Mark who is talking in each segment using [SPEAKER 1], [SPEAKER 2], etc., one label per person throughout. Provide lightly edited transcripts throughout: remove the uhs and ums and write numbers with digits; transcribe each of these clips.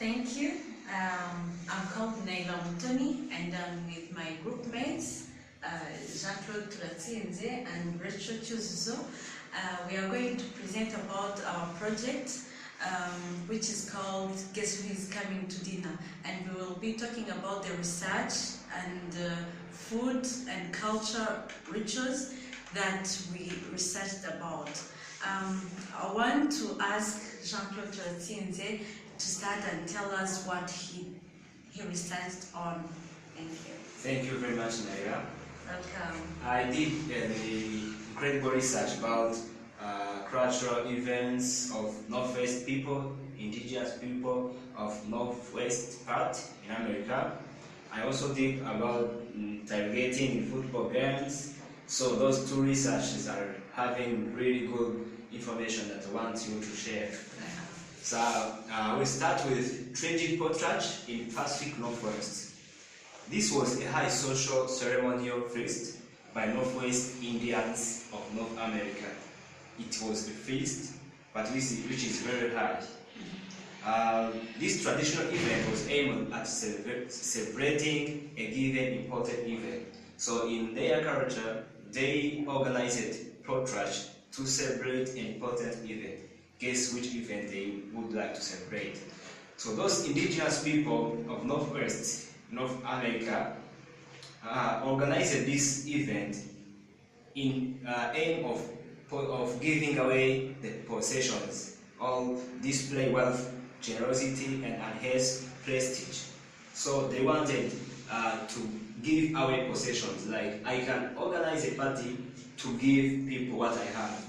[SPEAKER 1] Thank you. I'm called Naila Mutoni and I'm with my group mates, Jean-Claude Turatsinze and Rachel Chuzuzo. We are going to present about our project, which is called Guess Who Is Coming to Dinner, and we will be talking about the research and food and culture rituals that we researched about. I want to ask Jean-Claude Turatsinze to start and tell us what he researched on. Thank you.
[SPEAKER 2] Thank you very much, Naira.
[SPEAKER 1] Welcome.
[SPEAKER 2] I did the incredible research about cultural events of Northwest people, indigenous people of Northwest part in America. I also did about targeting football games. So those two researches are having really good information that I want you to share. So we start with tragic portrait in Pacific Northwest. This was a high social ceremonial feast by Northwest Indians of North America. It was a feast, but which is very high. This traditional event was aimed at celebrating a given important event. So in their culture, they organized portrait to celebrate an important event. Guess which event they would like to celebrate. So those indigenous people of Northwest North America organized this event in aim of giving away the possessions, all display wealth, generosity, and enhance prestige. So they wanted to give away possessions, like I can organize a party to give people what I have.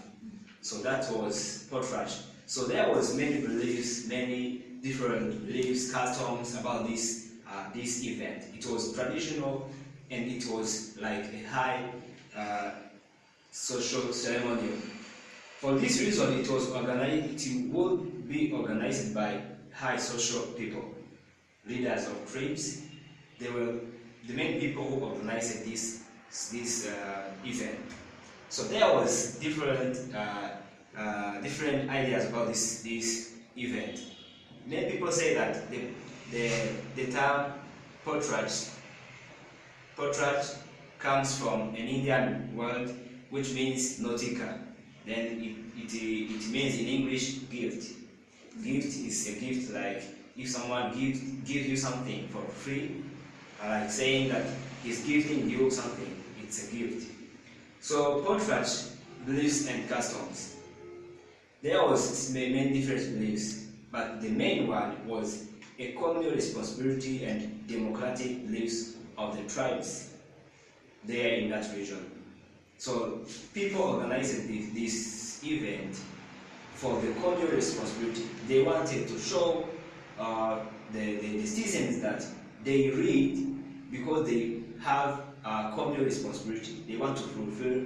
[SPEAKER 2] So that was portrait. So there was many beliefs, many different beliefs, customs about this event. It was traditional and it was like a high social ceremony. For this reason, it was organized. It would be organized by high social people, leaders of tribes. They were the main people who organized this event. So there was different ideas about this event. Many people say that the term portrait comes from an Indian word which means nautica. Then it means in English gift. Gift is a gift, like if someone gives you something for free, like saying that he's gifting you something, it's a gift. So portrait beliefs and customs. There was many different beliefs, but the main one was a communal responsibility and democratic beliefs of the tribes there in that region. So people organized this event for the communal responsibility. They wanted to show the citizens that they read because they have communal responsibility. They want to fulfill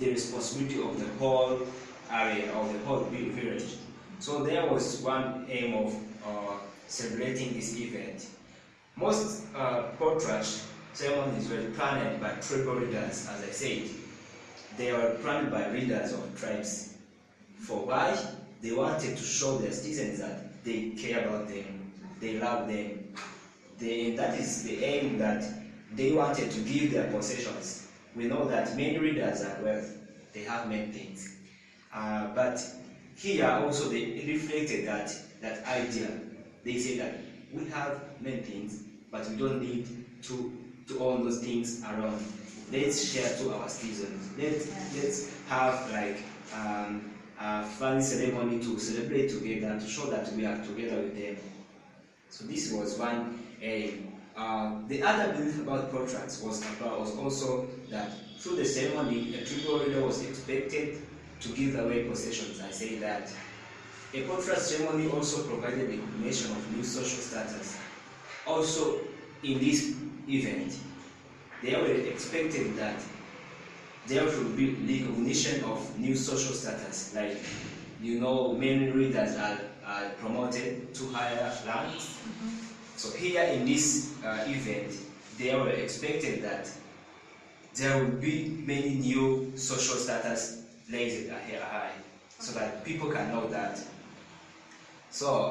[SPEAKER 2] the responsibility of the whole area or the whole village. So there was one aim of celebrating this event. Most portrait ceremonies were planned by tribal leaders, as I said. They were planned by leaders of tribes. For why? They wanted to show their citizens that they care about them, they love them. That is the aim, that they wanted to give their possessions. We know that many leaders are wealthy, they have many things. But here also they reflected that idea. They say that we have many things, but we don't need to own those things around. Let's share to our citizens. Let's have like a fun ceremony to celebrate together, to show that we are together with them. So this was one aim. The other belief about portraits was also that through the ceremony, a tribal leader was expected to give away possessions. I say that a portrait ceremony also provided the recognition of new social status. Also, in this event, they were expected that there should be recognition of new social status. Like, many leaders are promoted to higher ranks. So here in this event, they were expected that there will be many new social status raised high, so that people can know that. So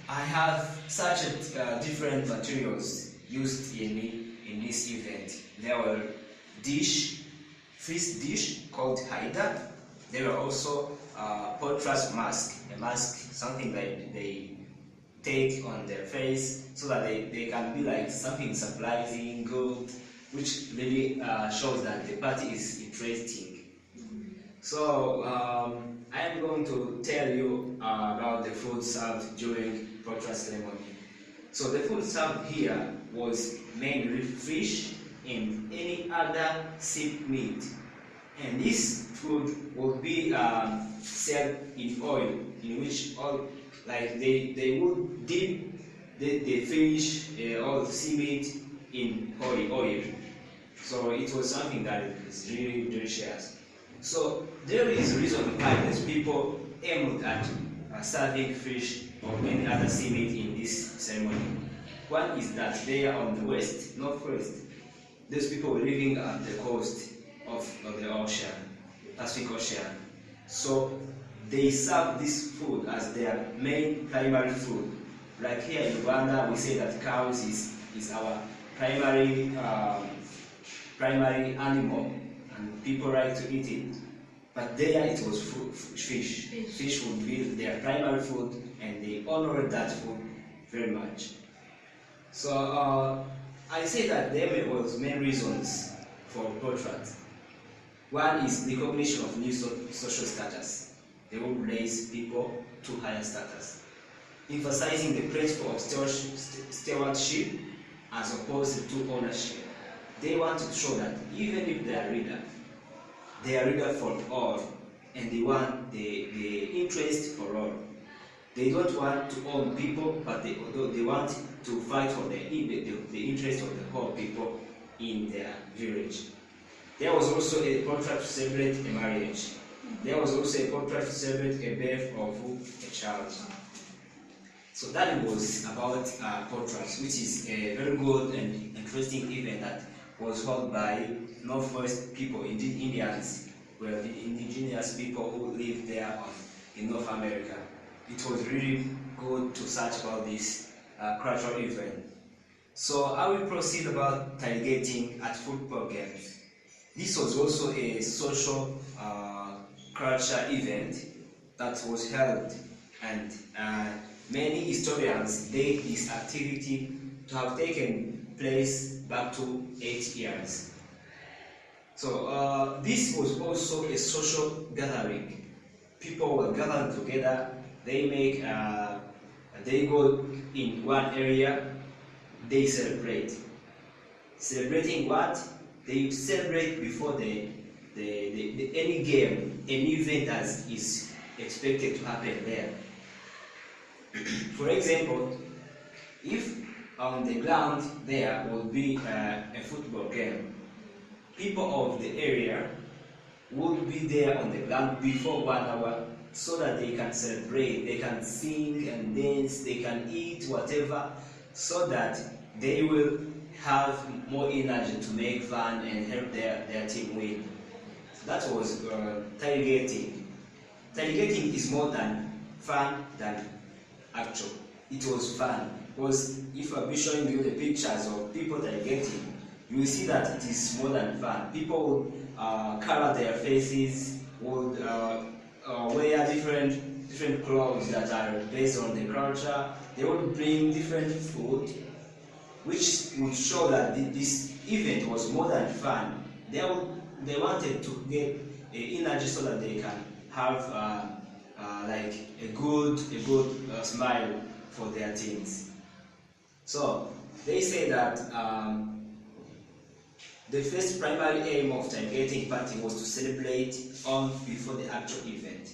[SPEAKER 2] I have such different materials used in this event. There were fish dish called haida. There were also portrait mask, a mask, something like they take on their face so that they can be like something surprising, good, which really shows that the party is interesting. So I am going to tell you about the food served during portrait ceremony. So the food served here was mainly fish and any other sea meat, and this food would be served in oil, in which oil, like they would dip the fish or the sea meat in oil. So it was something that is really delicious. So there is a reason why these people aimed at serving fish or any other sea meat in this ceremony. One is that they are on the west, northwest. These people were living at the coast of the ocean, Pacific Ocean. So they serve this food as their main primary food. Like here in Rwanda, we say that cows is our primary animal, and people like to eat it. But there it was fish. Fish would be their primary food, and they honored that food very much. So I say that there was main reasons for portrait. One is recognition of new social status. They will raise people to higher status, emphasizing the principle of stewardship as opposed to ownership. They want to show that even if they are leader for all, and they want the interest for all. They don't want to own people, but they want to fight for the interest of the whole people in their village. There was also a portrait to celebrate a marriage. There was also a portrait to celebrate a birth of a child. So that was about portraits, which is a very good and interesting event that was held by Northwest people, Indians, were the indigenous people who lived there in North America. It was really good to search about this cultural event. So I will proceed about tailgating at football games. This was also a social culture event that was held, and many historians date this activity to have taken place back to 8 years. So this was also a social gathering. People were gathered together. They go in one area. They celebrate. Celebrating what? They celebrate before any game, any event that is expected to happen there. For example, if on the ground there will be a football game, people of the area would be there on the ground before 1 hour so that they can celebrate, they can sing and dance, they can eat whatever, so that they will have more energy to make fun and help their team win. That was tailgating. Tailgating is more than fun than actual. It was fun, because if I'll be showing you the pictures of people tailgating, you will see that it is more than fun. People would color their faces, would wear different clothes that are based on the culture. They would bring different food, which would show that this event was more than fun. They wanted to get energy so that they can have like a good smile for their teams. So they say that the first primary aim of tailgating party was to celebrate on before the actual event.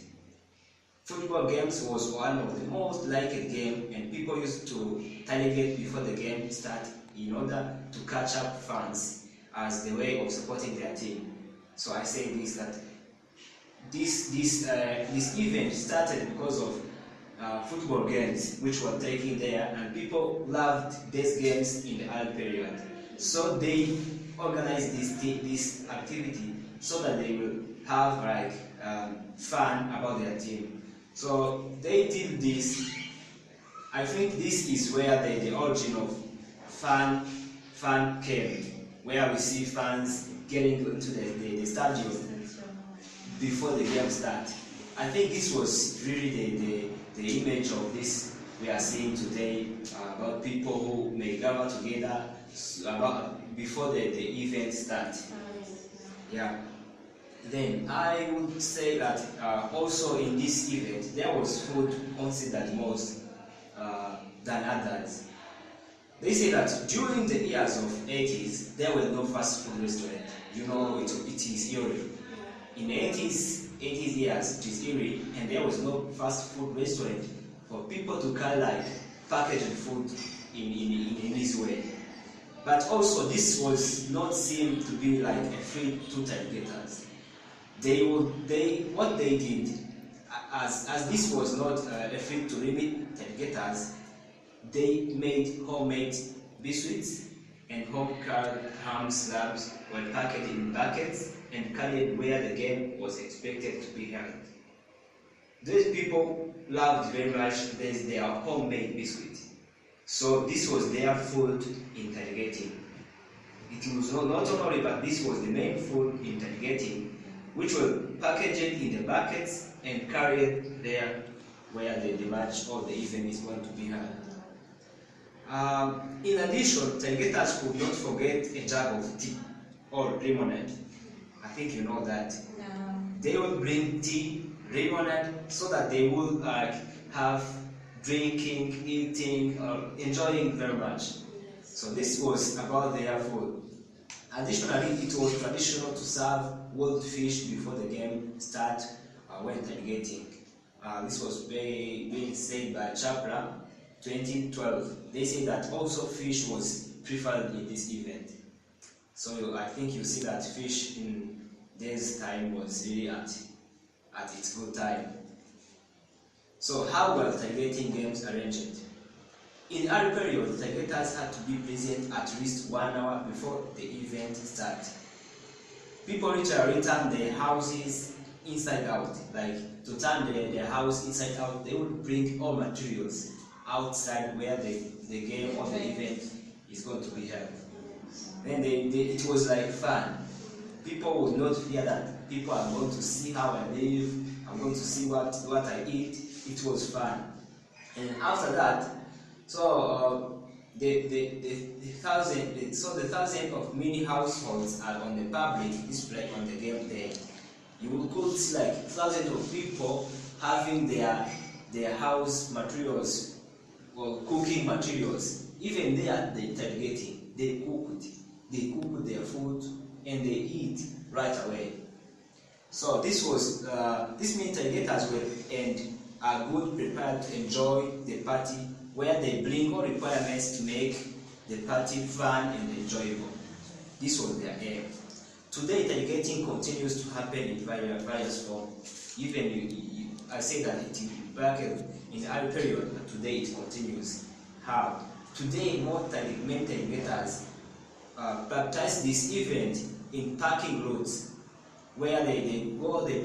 [SPEAKER 2] Football games was one of the most liked game, and people used to tailgate before the game started in order to catch up fans as the way of supporting their team. So I say this, that this event started because of football games which were taken there, and people loved these games in the early period. So they organized this activity so that they will have like fun about their team. So they did this. I think this is where the origin of fan came, where we see fans getting into the stadium before the game starts. I think this was really the image of this we are seeing today, about people who may gather together before the event starts. Yeah. Then I would say that also in this event there was food considered most than others. They say that during the years of 80s there were no fast food restaurant. You know, it is eerie. In the 80s years it is eerie, and there was no fast food restaurant for people to carry like packaged food in this way. But also this was not seen to be like a free to tailgaters. What they did, as this was not a free to limit tailgaters, they made homemade biscuits and home-carved ham slabs were packed in buckets and carried where the game was expected to be held. These people loved very much their homemade biscuit. So this was their food in tailgating. It was not only, but this was the main food in tailgating, which were packaged in the buckets and carried there where the match or the event is going to be held. In addition, tailgaters could not forget a jug of tea or lemonade. I think you know that. They would bring tea, lemonade, so that they would have drinking, eating, enjoying very much. So this was about their food. Additionally, it was traditional to serve wild fish before the game started when tailgating. This was being said by Chapra 2012. They say that also fish was preferred in this event. So I think you see that fish in this time was really at its good time. So how were tailgating games arranged? In early period, tailgaters had to be present at least 1 hour before the event started. People literally turned their houses inside out, like to turn their house inside out. They would bring all materials outside where the game or the event is going to be held. Then it was like fun. People would not fear that people are going to see how I live, I'm going to see what I eat. It was fun. And after that, the thousand of mini households are on the public display on the game day. You could see like thousands of people having their house materials or cooking materials. Even they are tailgating, they cook their food and they eat right away. So this means tailgaters were and are good prepared to enjoy the party, where they bring all requirements to make the party fun and enjoyable. This was their aim. Today, tailgating continues to happen in various forms. Even I say that it back in the early period, but today it continues. How? Today, many tailgaters practice this event in parking lots, where they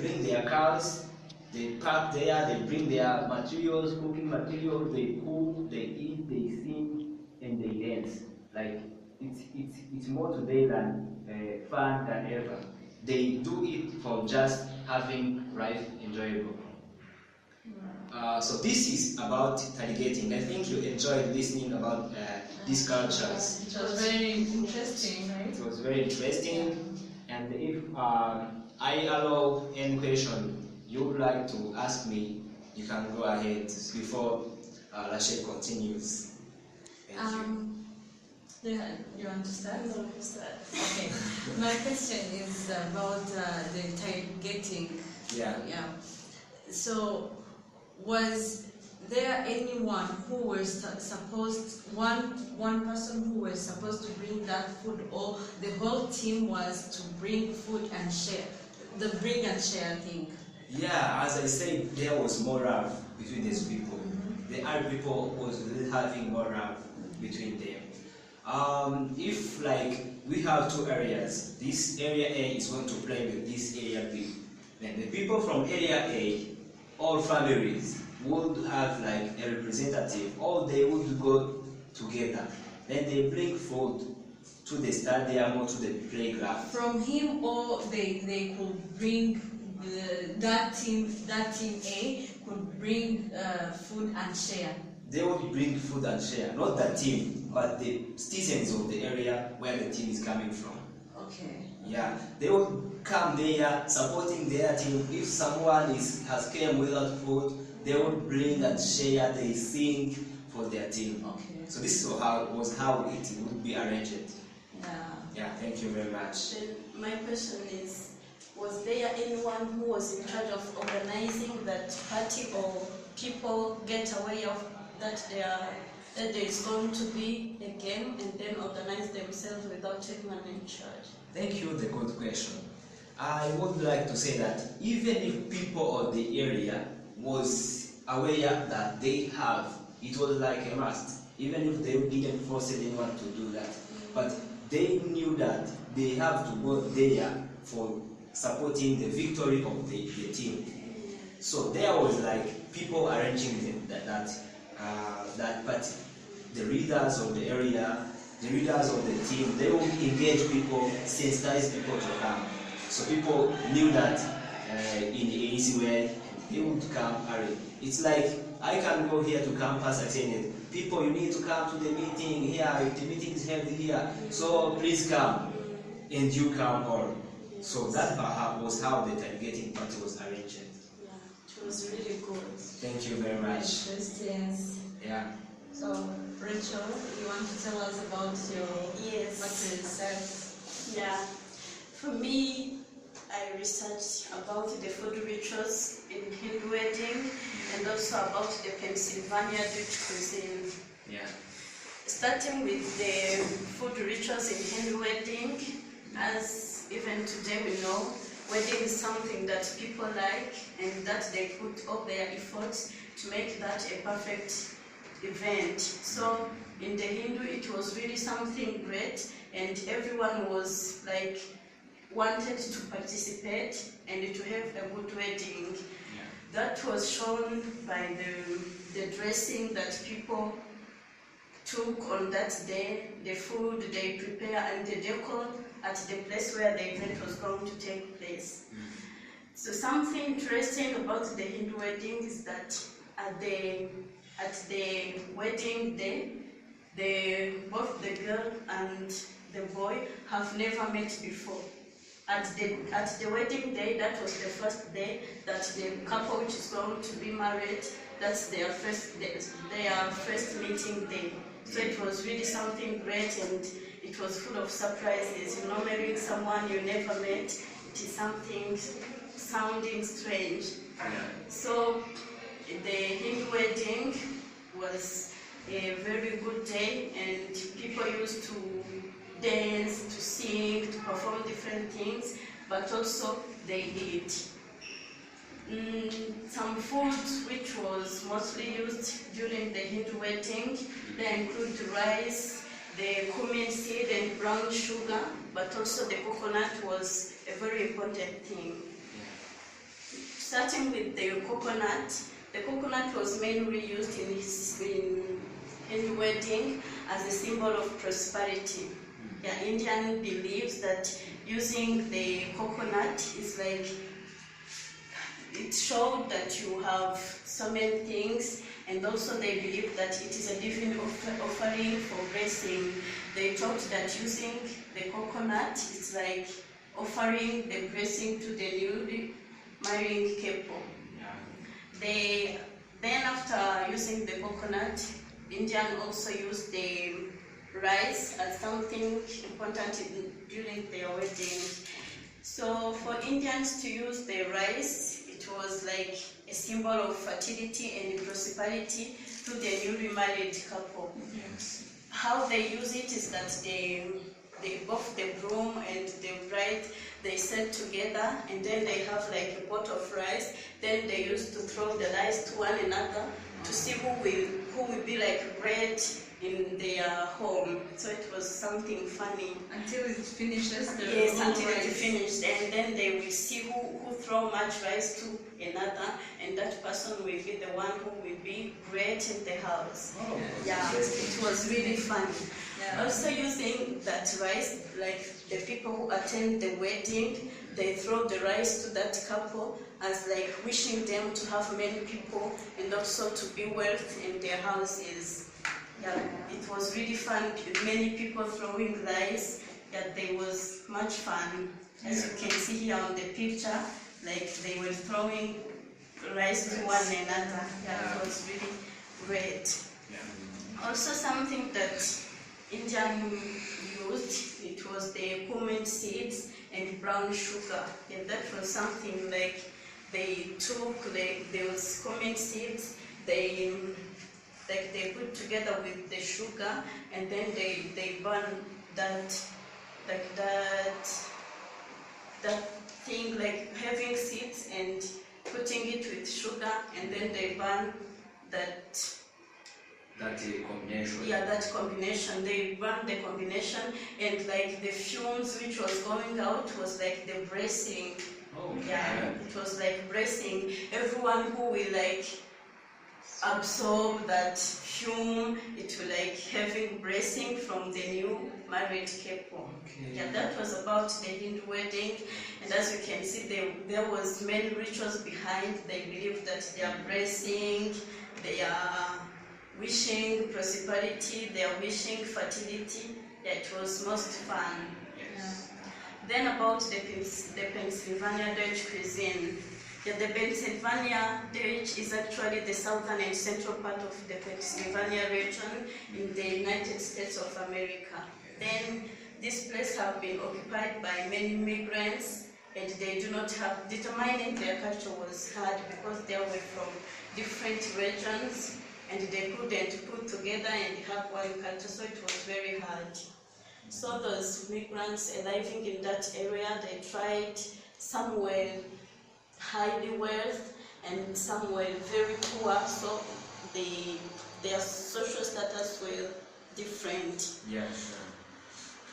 [SPEAKER 2] bring their cars, they park there, they bring their materials, cooking materials, they cook, they eat, they sing, and they dance. Like it's more today than fun than ever. They do it for just having life enjoyable. So this is about tailgating. I think you enjoyed listening about these cultures.
[SPEAKER 1] It was very interesting, right?
[SPEAKER 2] It was very interesting. And if I allow any question you would like to ask me, you can go ahead before Rachel continues. Thank you.
[SPEAKER 1] You understand? No, understand. Okay. My question is about the tailgating.
[SPEAKER 2] Yeah.
[SPEAKER 1] So, was there anyone who was one person who was supposed to bring that food, or the whole team was to bring food and share? The bring and share thing.
[SPEAKER 2] Yeah, as I said, there was more love between these people. The Arab people was really having more love between them. If like we have two areas, this area A is going to play with this area B. Then the people from area A all families would have like a representative, or they would go together. Then they bring food to the stadium or to the playground.
[SPEAKER 1] From him, or they could bring that team A could bring food and share.
[SPEAKER 2] They would bring food and share, not the team, but the citizens of the area where the team is coming from.
[SPEAKER 1] Okay.
[SPEAKER 2] Yeah, they would come there supporting their team. If someone has came without food, they would bring and share. They sing for their team.
[SPEAKER 1] Okay.
[SPEAKER 2] So this is how it would be arranged.
[SPEAKER 1] Yeah.
[SPEAKER 2] Yeah, thank you very much.
[SPEAKER 3] Then my question is, was there anyone who was in charge of organizing that party, or people get aware of that there is going to be a game and then organize themselves without anyone in charge?
[SPEAKER 2] Thank you, the good question. I would like to say that even if people of the area was aware that they have, it was like a must, even if they didn't force anyone to do that. But they knew that they have to go there for supporting the victory of the team. So there was like people arranging that party. The leaders of the area, the leaders of the team, they will engage people, sensitize people to come. So people knew that in an easy way, they would come early. It's like, I can go here to campus, I said, people, you need to come to the meeting here, the meeting is held here, so please come, and you come all. So that was how the tailgating party was arranged.
[SPEAKER 3] Yeah, it was really good.
[SPEAKER 2] Thank you very much.
[SPEAKER 1] Questions.
[SPEAKER 2] Yeah.
[SPEAKER 1] So, Rachel, you want to tell us about your
[SPEAKER 3] Yes.
[SPEAKER 1] what you research?
[SPEAKER 3] Yeah. For me, I researched about the food rituals in Hindu wedding and also about the Pennsylvania Dutch cuisine.
[SPEAKER 2] Yeah.
[SPEAKER 3] Starting with the food rituals in Hindu wedding, as even today we know, wedding is something that people like and that they put all their efforts to make that a perfect event. So in the Hindu, it was really something great, and everyone was like wanted to participate and to have a good wedding.
[SPEAKER 2] Yeah.
[SPEAKER 3] That was shown by the dressing that people took on that day, the food they prepare, and the decor at the place where the event was going to take place. So something interesting about the Hindu wedding is that at the wedding day, both the girl and the boy have never met before. At the wedding day, that was the first day that the couple which is going to be married, that's their first meeting day. So it was really something great, and it was full of surprises. You know, marrying someone you never met, it is something sounding strange.
[SPEAKER 2] Yeah.
[SPEAKER 3] So the Hindu wedding was a very good day, and people used to dance, to sing, to perform different things, but also they eat. Some foods which was mostly used during the Hindu wedding, they include the rice, the cumin seed and brown sugar, but also the coconut was a very important thing. Starting with the coconut was mainly used in Hindu wedding as a symbol of prosperity. Yeah, Indian believes that using the coconut is like, it showed that you have so many things, and also they believe that it is a divine offering for blessing. They thought that using the coconut is like offering the blessing to the newly marrying couple.
[SPEAKER 2] Yeah.
[SPEAKER 3] Then after using the coconut, Indian also used the rice as something important during their wedding. So for Indians to use the rice, it was like a symbol of fertility and prosperity to the newly married couple.
[SPEAKER 2] Yes.
[SPEAKER 3] How they use it is that both the groom and the bride, they sit together, and then they have like a pot of rice. Then they used to throw the rice to one another to see who who will be like bread in their home. So it was something funny.
[SPEAKER 1] Until it finishes the
[SPEAKER 3] Yes,
[SPEAKER 1] whole
[SPEAKER 3] until it
[SPEAKER 1] rice.
[SPEAKER 3] finished, and then they will see who throw much rice to another, and that person will be the one who will be great in the house.
[SPEAKER 2] Oh,
[SPEAKER 3] Yeah, it was really fun.
[SPEAKER 1] Yeah.
[SPEAKER 3] Also using that rice, like the people who attend the wedding, they throw the rice to that couple as like wishing them to have many people and also to be wealth in their houses. Yeah, it was really fun. Many people throwing rice. Yeah, there was much fun. As you can see here on the picture, like they were throwing rice to one another. Yeah, it was really great. Also something that Indian used, it was the cumin seeds and brown sugar. And that was something like they took, like there was cumin seeds, they put together with the sugar, and then they burn that, like that thing, like having seeds and putting it with sugar, and then they burn that.
[SPEAKER 2] That combination.
[SPEAKER 3] Yeah, that combination. They burn the combination, and like the fumes which was going out was like the bracing.
[SPEAKER 2] Oh,
[SPEAKER 3] Yeah, it was like bracing. Everyone who will like absorb that fume, it will like having bracing from the new married couple.
[SPEAKER 2] Okay.
[SPEAKER 3] Yeah, that was about the Hindu wedding, and as you can see, there was many rituals behind. They believe that they are bracing, they are wishing prosperity, they are wishing fertility. Yeah, it was most fun.
[SPEAKER 2] Yes.
[SPEAKER 3] Then about the Pennsylvania Dutch cuisine. Yeah, the Pennsylvania Dutch is actually the southern and central part of the Pennsylvania region in the United States of America. Then this place have been occupied by many migrants, and they do not have, determining their culture was hard because they were from different regions, and they couldn't put together and have one culture, so it was very hard. So those migrants arriving in that area, they tried, some were highly wealthy and some were very poor, so their social status were different.
[SPEAKER 2] Yes.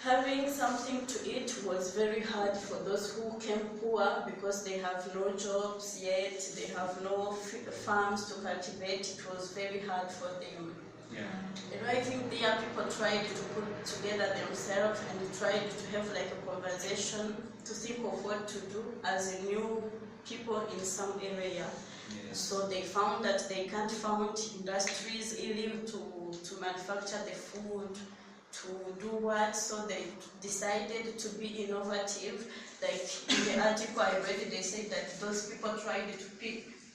[SPEAKER 3] Having something to eat was very hard for those who came poor because they have no jobs yet, they have no farms to cultivate. It was very hard for them.
[SPEAKER 2] Yeah.
[SPEAKER 3] Arriving there, people tried to put together themselves and tried to have like a conversation to think of what to do as a new people in some area.
[SPEAKER 2] Yes.
[SPEAKER 3] So they found that they can't find industries easily to manufacture the food, to do what, so they decided to be innovative. Like in the article I read, they said that those people tried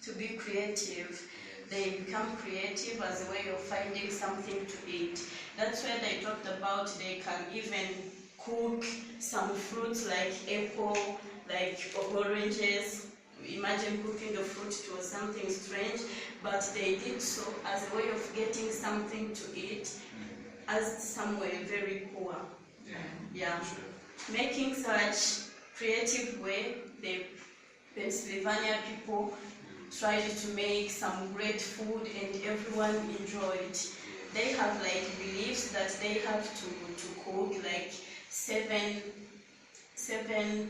[SPEAKER 3] to be creative. They become creative as a way of finding something to eat. That's where they talked about they can even cook some fruits like apple, like oranges. Imagine cooking a fruit, it was something strange, but they did so as a way of getting something to eat, as some were very poor. Yeah. Making such creative way, the Pennsylvania people tried to make some great food and everyone enjoyed. They have like beliefs that they have to cook like seven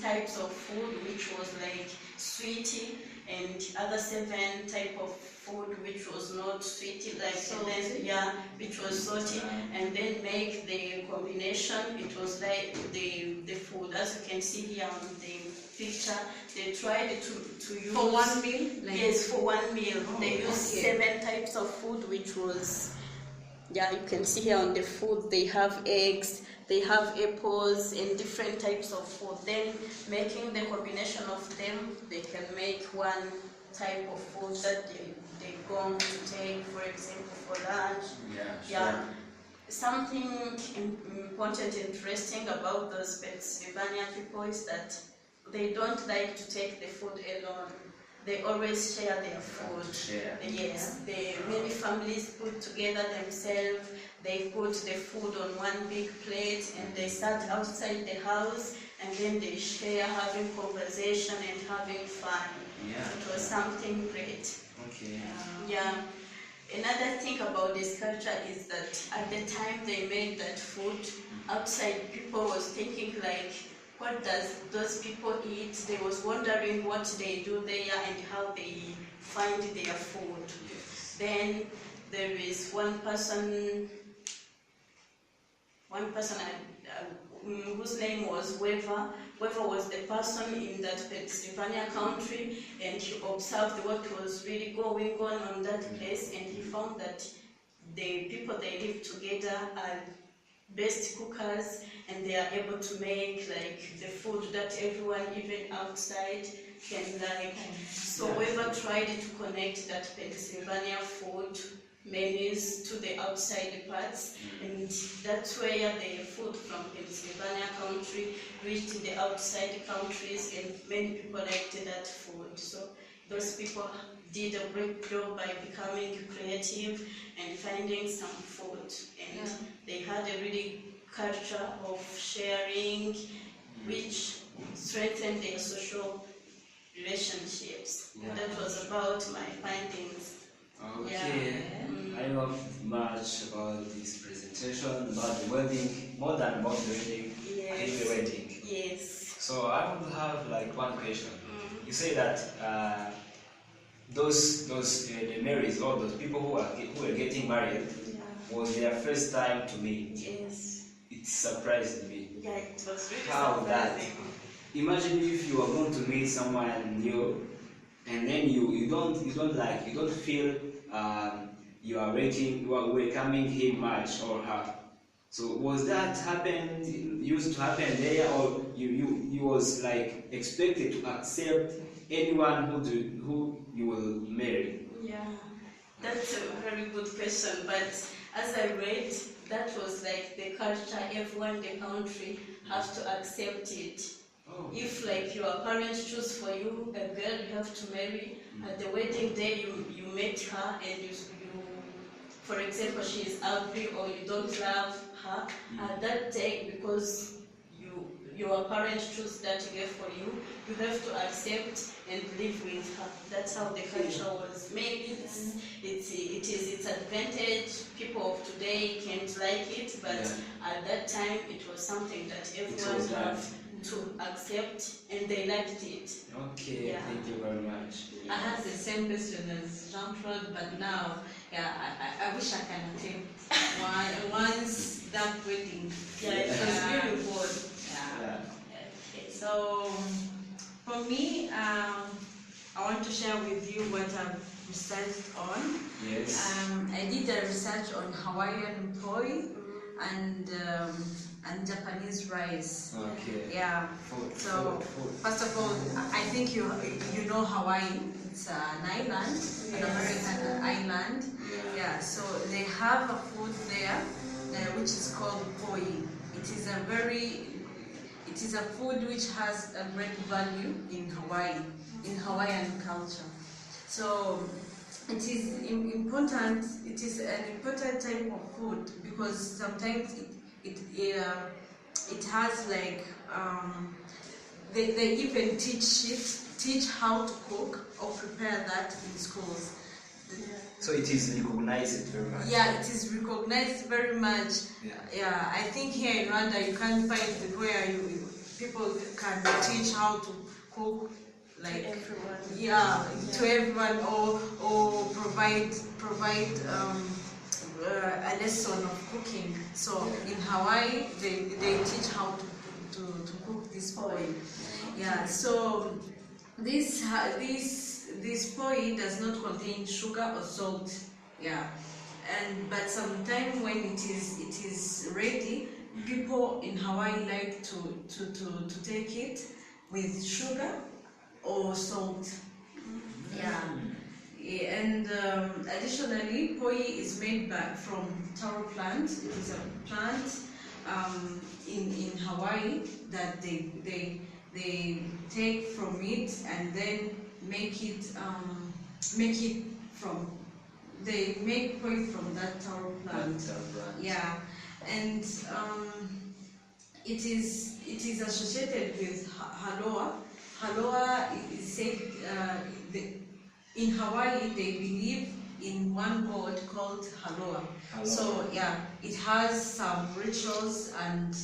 [SPEAKER 3] types of food, which was like sweetie, and other 7 type of food which was not sweetie, like which was salty, and then make the combination. It was like the food, as you can see here on the picture. They tried to use
[SPEAKER 1] For one meal?
[SPEAKER 3] Yes, for one meal.
[SPEAKER 1] Oh,
[SPEAKER 3] They used 7 types of food, which was, yeah, you can see here on the food, they have eggs, they have apples and different types of food. Then making the combination of them, they can make one type of food that they're going to take, for example, for lunch. Yeah. Something important, interesting about those Pennsylvania people is that they don't like to take the food alone. They always share their food. Yes, many families put together themselves. They put the food on one big plate and they sat outside the house and then they share, having conversation and having fun.
[SPEAKER 2] Yeah.
[SPEAKER 3] It was something great.
[SPEAKER 2] Okay.
[SPEAKER 3] Yeah. Another thing think about this culture is that at the time they made that food, outside people was thinking like, what does those people eat? They was wondering what they do there and how they find their food.
[SPEAKER 2] Yes.
[SPEAKER 3] Then there is one person whose name was Weaver. Weaver was the person in that Pennsylvania country, and he observed what was really going on that place, and he found that the people they live together are best cookers, and they are able to make like the food that everyone, even outside, can like. So Weaver tried to connect that Pennsylvania food menus to the outside parts, and that's where the food from Pennsylvania country reached the outside countries, and many people liked that food. So those people did a great job by becoming creative and finding some food, and they had a really culture of sharing, which strengthened their social relationships. That was about my findings.
[SPEAKER 2] Okay, I know much about this presentation, about the wedding, more than about the wedding, I think the wedding.
[SPEAKER 3] Yes.
[SPEAKER 2] So I would have like one question. You say that the marriages or those people who were getting married was their first time to meet.
[SPEAKER 3] Yes.
[SPEAKER 2] It surprised me.
[SPEAKER 3] Yeah, it was really
[SPEAKER 2] How that?
[SPEAKER 3] surprising.
[SPEAKER 2] Imagine if you are going to meet someone new, and then you don't feel you are welcoming him much or her. So was that used to happen there, or you was like expected to accept anyone who you will marry?
[SPEAKER 3] Yeah, that's a very good question. But as I read, that was like the culture. Everyone in the country has to accept it.
[SPEAKER 2] Oh.
[SPEAKER 3] If like your parents choose for you a girl you have to marry, at the wedding day you met her, and you for example she is ugly or you don't love her, at that day, because your parents choose that girl for you, you have to accept and live with her. That's how the culture was. Maybe it is its advantage. People of today can't like it, but at that time it was something that everyone had to accept, and they liked it.
[SPEAKER 2] Okay, thank you very much.
[SPEAKER 1] I had the same question as Jean-Claude, but now, I wish I can attend once that wedding.
[SPEAKER 3] Yeah, it was really good.
[SPEAKER 1] Okay. So, for me, I want to share with you what I've researched on.
[SPEAKER 2] Yes.
[SPEAKER 1] I did a research on Hawaiian poi and Japanese rice.
[SPEAKER 2] Okay.
[SPEAKER 1] Yeah.
[SPEAKER 2] Food.
[SPEAKER 1] First of all, I think you know Hawaii. It's an island, an American island. Yeah. So they have a food there, which is called poi. It is a food which has a great value in Hawaii, in Hawaiian culture. So it is important. It is an important type of food because sometimes it has like they even teach how to cook or prepare that in schools.
[SPEAKER 2] So it is recognized very much.
[SPEAKER 1] Yeah, it is recognized very much. Yeah, I think here in Rwanda you can't find it where people can teach how to cook like
[SPEAKER 3] everyone.
[SPEAKER 1] To everyone or provide a lesson of cooking. So in Hawaii they teach how to cook this poi. Yeah, so this poi does not contain sugar or salt. Yeah, but sometimes when it is ready, people in Hawaii like to take it with sugar or salt. Yeah. And additionally, poi is made from taro plant. It is a plant in Hawaii that they take from it and then make poi from that taro plant. Yeah, and it is associated with haloa. Haloa is said in Hawaii. They believe in one god called Haloa.
[SPEAKER 2] Haloa.
[SPEAKER 1] So yeah, it has some rituals, and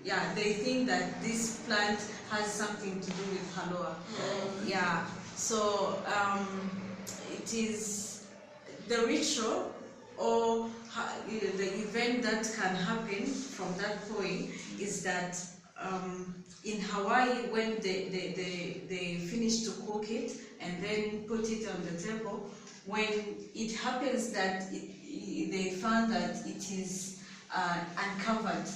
[SPEAKER 1] yeah, they think that this plant has something to do with Haloa. Yeah, so it is the ritual or the event that can happen from that point is that in Hawaii, when they finish to cook it and then put it on the table, when it happens that they found that it is uncovered,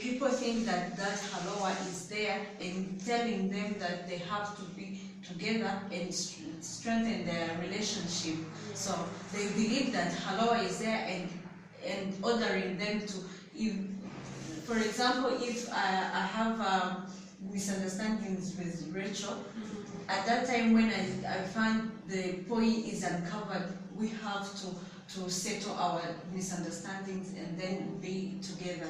[SPEAKER 1] people think that Haloa is there and telling them that they have to be together and strengthen their relationship. So they believe that Haloa is there and ordering them to, if, for example, if I have misunderstandings with Rachel, at that time when I find the poi is uncovered, we have to settle our misunderstandings and then be together.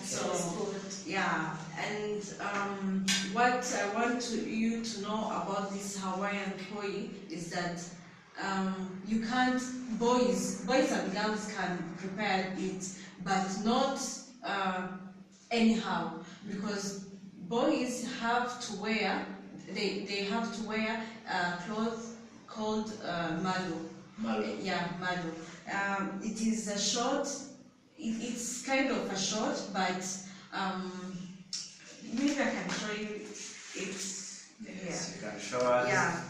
[SPEAKER 1] So yeah, and what I want you to know about this Hawaiian poi is that you can't, boys and girls can prepare it, but not anyhow, because boys have to wear, they have to wear clothes called malo. Yeah, malo. It is a short, it's kind of a short, but maybe I can show you it.
[SPEAKER 2] Yes, you can show us.
[SPEAKER 1] Yeah.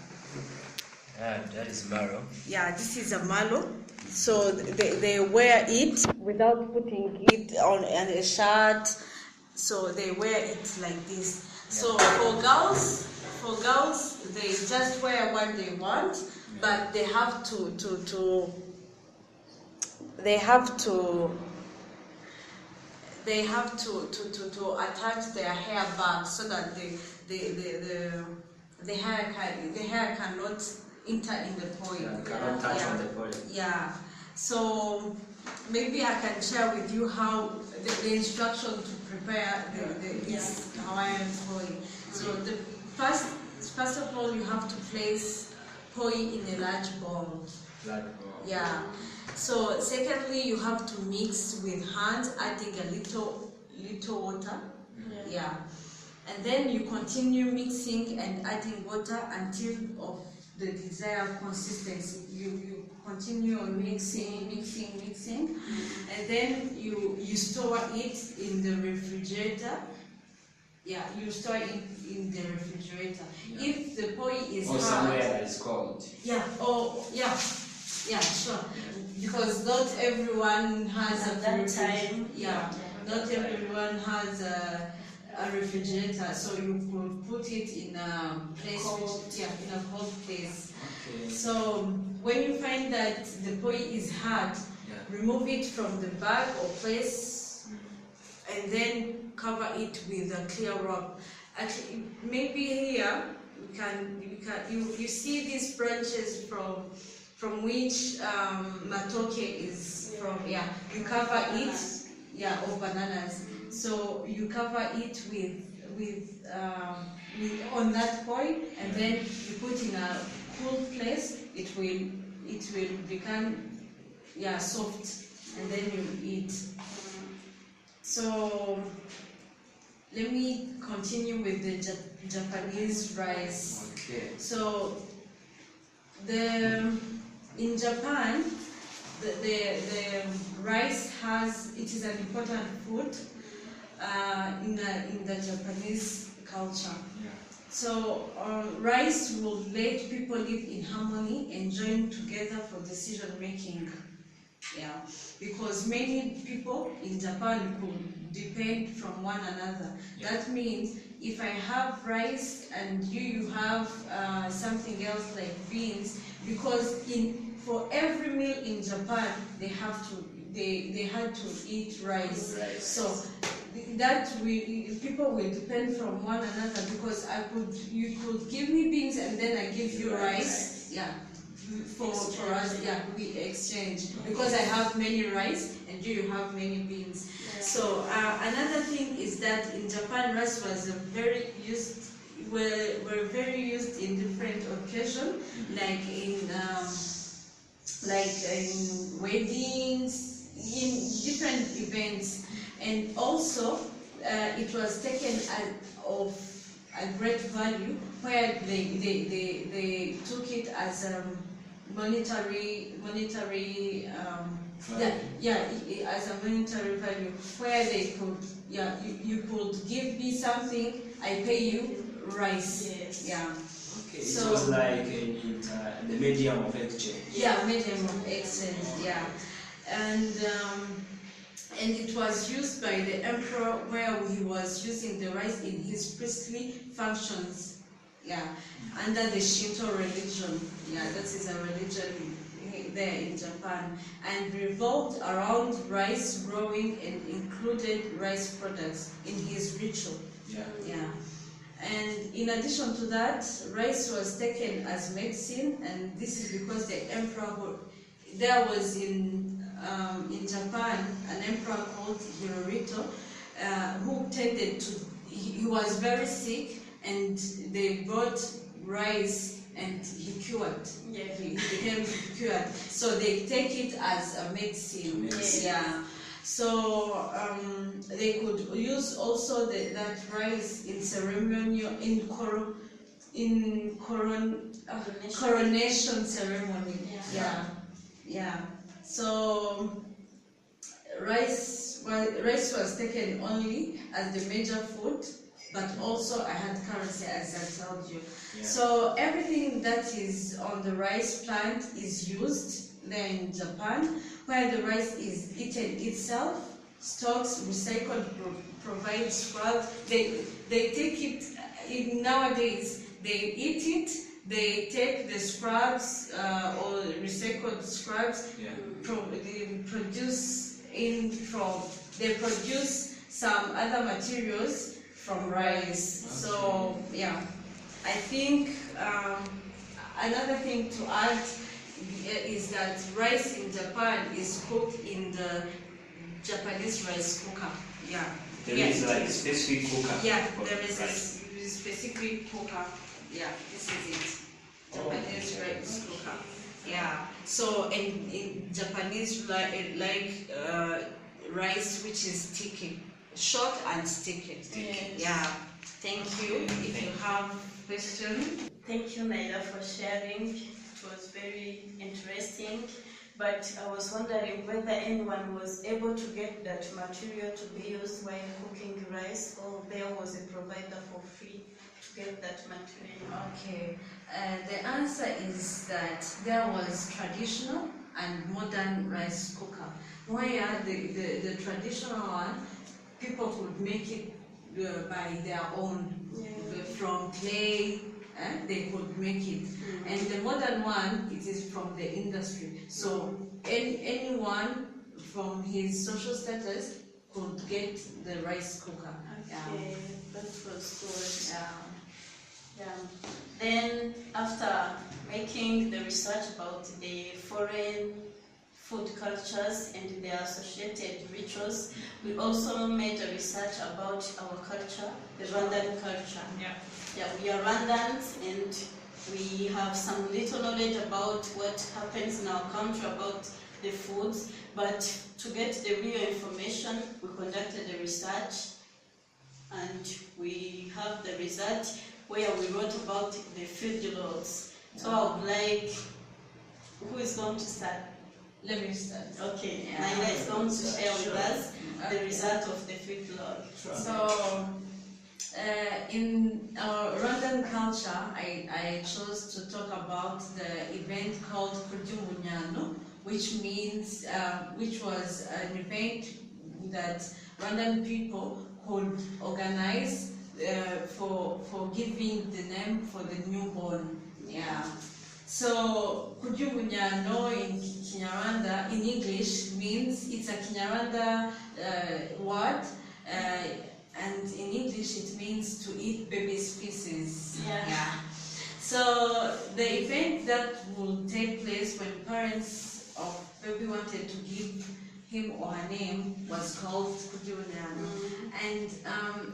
[SPEAKER 4] That is malo.
[SPEAKER 1] Yeah, this is a malo. So they wear it without putting it on a shirt. So they wear it like this. So for girls, they just wear what they want, but they have to attach their hair back so that the hair cannot enter in the poi.
[SPEAKER 2] Cannot touch on the poi.
[SPEAKER 1] Yeah. So maybe I can share with you how the instruction to prepare this Hawaiian poi. So the first of all, you have to place poi in a large bowl. Yeah. So secondly, you have to mix with hands, adding a little water. Yeah. And then you continue mixing and adding water until of the desired consistency. You continue on mixing, and then you store it in the refrigerator. Yeah, you store it in the refrigerator. Yeah. If the poi is hard,
[SPEAKER 2] somewhere that is cold.
[SPEAKER 1] Yeah. Oh, yeah. Yeah, sure. Because not everyone has
[SPEAKER 3] at that time.
[SPEAKER 1] Yeah. Not everyone has a refrigerator, so you could put it in a place in a cold place.
[SPEAKER 2] Okay.
[SPEAKER 1] So when you find that the poi is hard, remove it from the bag or place, and then cover it with a clear rope. Actually, maybe here you see these branches from which matoke is from. Yeah, you cover it. Yeah, or bananas. So you cover it with on that poi, and then you put in a cool place. It will become soft, and then you eat. So let me continue with the Japanese rice.
[SPEAKER 2] Okay.
[SPEAKER 1] So in Japan, the rice is an important food in the Japanese culture.
[SPEAKER 2] Yeah.
[SPEAKER 1] So rice will let people live in harmony and join together for decision making. Yeah, because many people in Japan could depend from one another. Yeah. That means if I have rice and you have something else like beans, because for every meal in Japan they had to eat rice. So that people will depend from one another, because you could give me beans and then I give you rice. Yeah. For us, we exchange, because I have many rice and you have many beans. Yeah. So another thing is that in Japan, rice was very used in different occasions, like in like in weddings, in different events, and also it was taken of a great value where they took it as monetary as a monetary value where they could you could give me something, I pay you rice.
[SPEAKER 3] Yes.
[SPEAKER 1] Yeah.
[SPEAKER 2] Okay,
[SPEAKER 1] So-
[SPEAKER 2] it was like the medium of exchange.
[SPEAKER 1] Yeah, medium of exchange, yeah. And it was used by the emperor where he was using the rice in his priestly functions, yeah, under the Shinto religion. Yeah, that is a religion there in Japan, and revolved around rice growing and included rice products in his ritual.
[SPEAKER 2] Yeah.
[SPEAKER 1] Yeah. And in addition to that, rice was taken as medicine, and this is because the emperor, there was in Japan an emperor called Hirohito, who tended to, he was very sick, and they brought rice and he cured.
[SPEAKER 3] Yeah.
[SPEAKER 1] He became cured. So they take it as a medicine.
[SPEAKER 2] Medicine.
[SPEAKER 1] Yeah. So they could use also that rice in ceremonial, coronation ceremony.
[SPEAKER 3] Yeah.
[SPEAKER 1] Yeah. So rice was taken only as the major food, but also I had currency, as I told you.
[SPEAKER 2] Yeah.
[SPEAKER 1] So everything that is on the rice plant is used there in Japan, where the rice is eaten itself, stocks, recycled, provide scrub. They take it, nowadays they eat it, they take the scrubs or recycled scrubs,
[SPEAKER 2] Yeah.
[SPEAKER 1] they produce some other materials from rice.
[SPEAKER 2] Okay.
[SPEAKER 1] So yeah, I think another thing to add is that rice in Japan is cooked in the Japanese rice cooker. Yeah.
[SPEAKER 2] There
[SPEAKER 1] Yeah,
[SPEAKER 2] is
[SPEAKER 1] it
[SPEAKER 2] like
[SPEAKER 1] is.
[SPEAKER 2] specific cooker.
[SPEAKER 1] Yeah,
[SPEAKER 2] for
[SPEAKER 1] there is a
[SPEAKER 2] rice.
[SPEAKER 1] specific cooker. Yeah, this is it. Japanese
[SPEAKER 2] Oh, okay.
[SPEAKER 1] rice cooker. Yeah. So in Japanese like rice which is sticky, short and sticky.
[SPEAKER 3] Yes.
[SPEAKER 1] Yeah. Thank you. If you have questions.
[SPEAKER 3] Thank you, Naila, for sharing. It was very interesting. But I was wondering whether anyone was able to get that material to be used while cooking rice, or there was a provider for free to get that material.
[SPEAKER 1] Okay, the answer is that there was traditional and modern rice cooker. Where the traditional one, people could make it by their own, from clay, they could make it. And the modern one, it is from the industry. So anyone from his social status could get the rice cooker.
[SPEAKER 3] Okay, that was good.
[SPEAKER 1] Yeah.
[SPEAKER 3] Yeah. Then after making the research about the foreign food cultures and their associated rituals, we also made a research about our culture, the Rwandan culture. Yeah, we are Rwandans and we have some little knowledge about what happens in our country, about the foods, but to get the real information, we conducted the research and we have the result where we wrote about the food laws. So I would like, who is going to start?
[SPEAKER 1] Let me start.
[SPEAKER 3] Okay,
[SPEAKER 1] Yeah.
[SPEAKER 3] Naila is going to share with us the
[SPEAKER 1] Okay.
[SPEAKER 3] result of the food law.
[SPEAKER 1] So, in our Rwandan culture, I chose to talk about the event called Kuryumunyano, which means, which was an event that Rwandan people could organize for giving the name for the newborn. Yeah. So Kuryumunyano in Kinyarwanda, in English, means, it's a Kinyarwanda word, and in English it means to eat baby's feces.
[SPEAKER 3] Yeah.
[SPEAKER 1] So the event that will take place when parents of baby wanted to give him or her name was called Kuryumunyano. And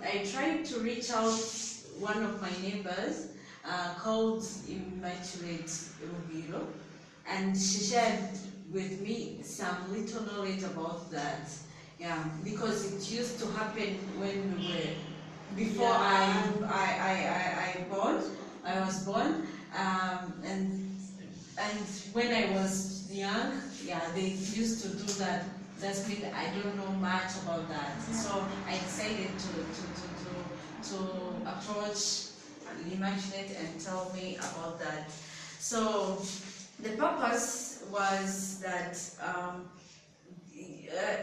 [SPEAKER 1] I tried to reach out one of my neighbors called Immaculate Rubiro, and she shared with me some little knowledge about that. Yeah, because it used to happen when we were before I was born, and when I was young, yeah, they used to do that. That's mean I don't know much about that. So I decided to approach Immaculate and tell me about that. So the purpose was that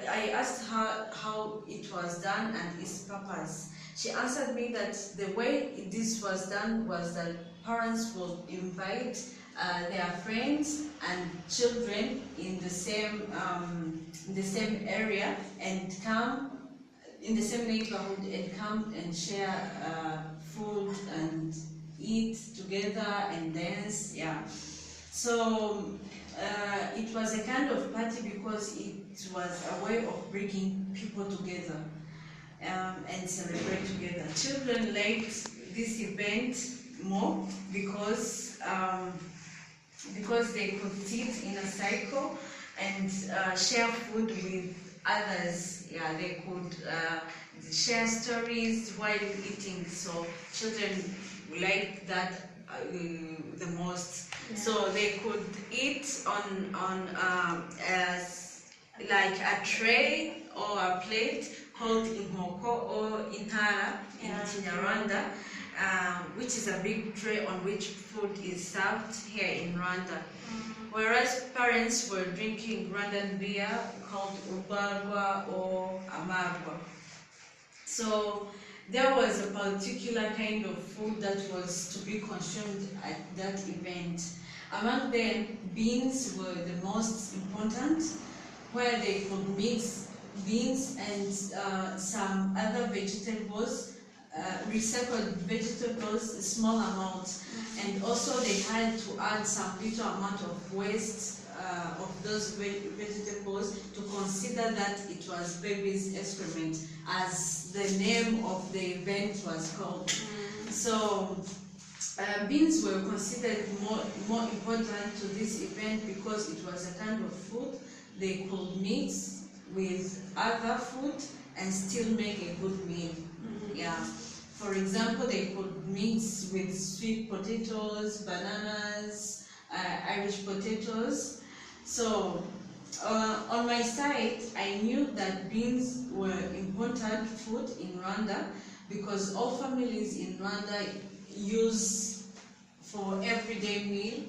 [SPEAKER 1] I asked her how it was done and its purpose. She answered me that the way this was done was that parents would invite their friends and children in the same area and come in the same neighborhood and come and share food and eat together and dance. Yeah. So it was a kind of party because it was a way of bringing people together and celebrate together. Children liked this event more because they could sit in a cycle and share food with others. Yeah, they could share stories while eating. So children liked that the most. Yeah. So they could eat on like a tray or a plate called inkoko or intara in Rwanda, which is a big tray on which food is served here in Rwanda. Whereas parents were drinking Rwandan beer called ubarwa or amarwa. So there was a particular kind of food that was to be consumed at that event. Among them, beans were the most important, where they could mix beans and some other vegetables, recycled vegetables, small amounts. And also they had to add some little amount of waste of those vegetables to consider that it was baby's excrement, as the name of the event was called. So beans were considered more important to this event because it was a kind of food they could mix with other food and still make a good meal. Yeah. For example, they could mix with sweet potatoes, bananas, Irish potatoes. So on my side, I knew that beans were important food in Rwanda because all families in Rwanda use for everyday meal.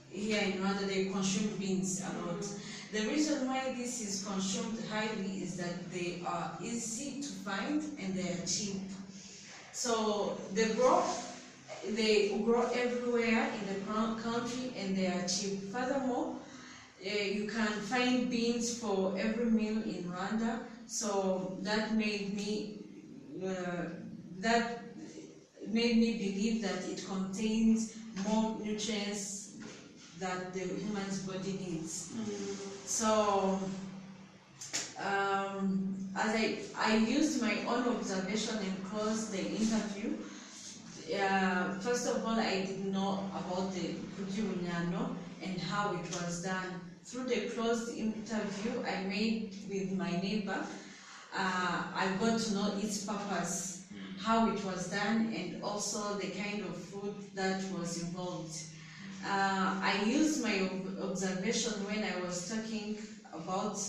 [SPEAKER 1] Here in Rwanda, they consume beans a lot. The reason why this is consumed highly is that they are easy to find and they are cheap. So they grow everywhere in the country and they are cheap. Furthermore, you can find beans for every meal in Rwanda. So that made me believe that it contains more nutrients that the human's body needs. So as I used my own observation and closed the interview, first of all, I didn't know about the kujibunyano and how it was done. Through the closed interview I made with my neighbor, I got to know its purpose, how it was done, and also the kind of food that was involved. I used my observation when I was talking about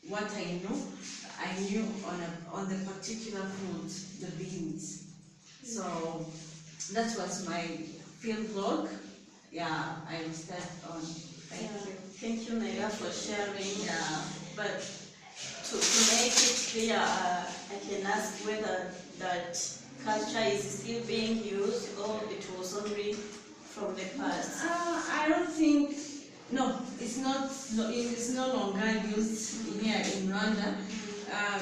[SPEAKER 1] what I knew on the particular food, the beans. So that was my field blog. Yeah, I will start on. Thank you.
[SPEAKER 3] Thank you, Naila, for sharing.
[SPEAKER 1] Yeah.
[SPEAKER 3] But to make it clear, I can ask whether that culture is still being used or it was only from the past.
[SPEAKER 1] I don't think. No, it's not. It's no longer used here in Rwanda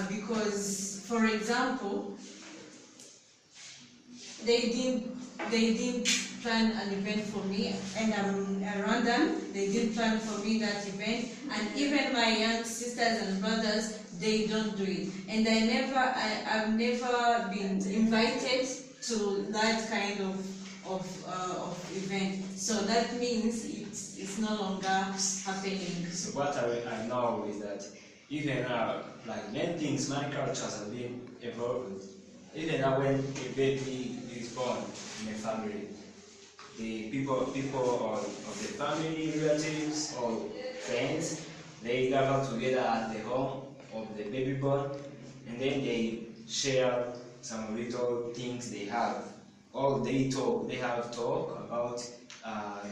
[SPEAKER 1] because, for example, they didn't plan an event for me, and I'm a Rwandan. They didn't plan for me that event, and even my young sisters and brothers, they don't do it. And I've never been invited to that kind of event. So that means it's no longer happening.
[SPEAKER 2] So what I know is that even now, like many things, many cultures have been evolved. Even now when a baby is born in a family, the people of the family, relatives or friends, they gather together at the home of the baby born, and then they share some little things they have. Or they have talk about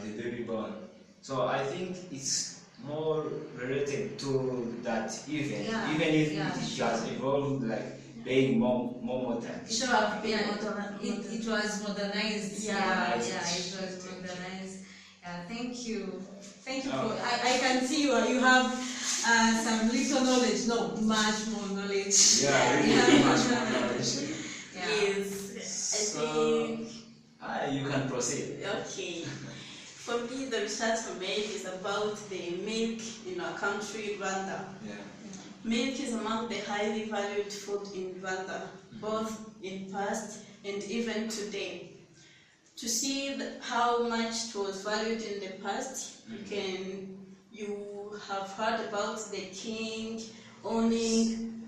[SPEAKER 2] the baby born. So I think it's more related to that even,
[SPEAKER 1] Yeah,
[SPEAKER 2] even if
[SPEAKER 1] yeah,
[SPEAKER 2] it
[SPEAKER 1] sure.
[SPEAKER 2] has evolved like paying more time.
[SPEAKER 1] Sure, it was modernized.
[SPEAKER 3] Yeah.
[SPEAKER 1] Yeah, it was modernized. Yeah, thank you. Thank you
[SPEAKER 2] Oh.
[SPEAKER 1] for, I can see you have some little knowledge, no, much more knowledge.
[SPEAKER 2] Yeah, really
[SPEAKER 1] Yeah.
[SPEAKER 2] much more knowledge.
[SPEAKER 1] Yeah.
[SPEAKER 3] Yes, I
[SPEAKER 2] So,
[SPEAKER 3] think.
[SPEAKER 2] you can proceed.
[SPEAKER 3] Okay. For me, the research I made is about the milk in our country, Rwanda.
[SPEAKER 2] Yeah.
[SPEAKER 3] Milk is among the highly valued food in Rwanda, both in past and even today. To see how much it was valued in the past, you have heard about the king owning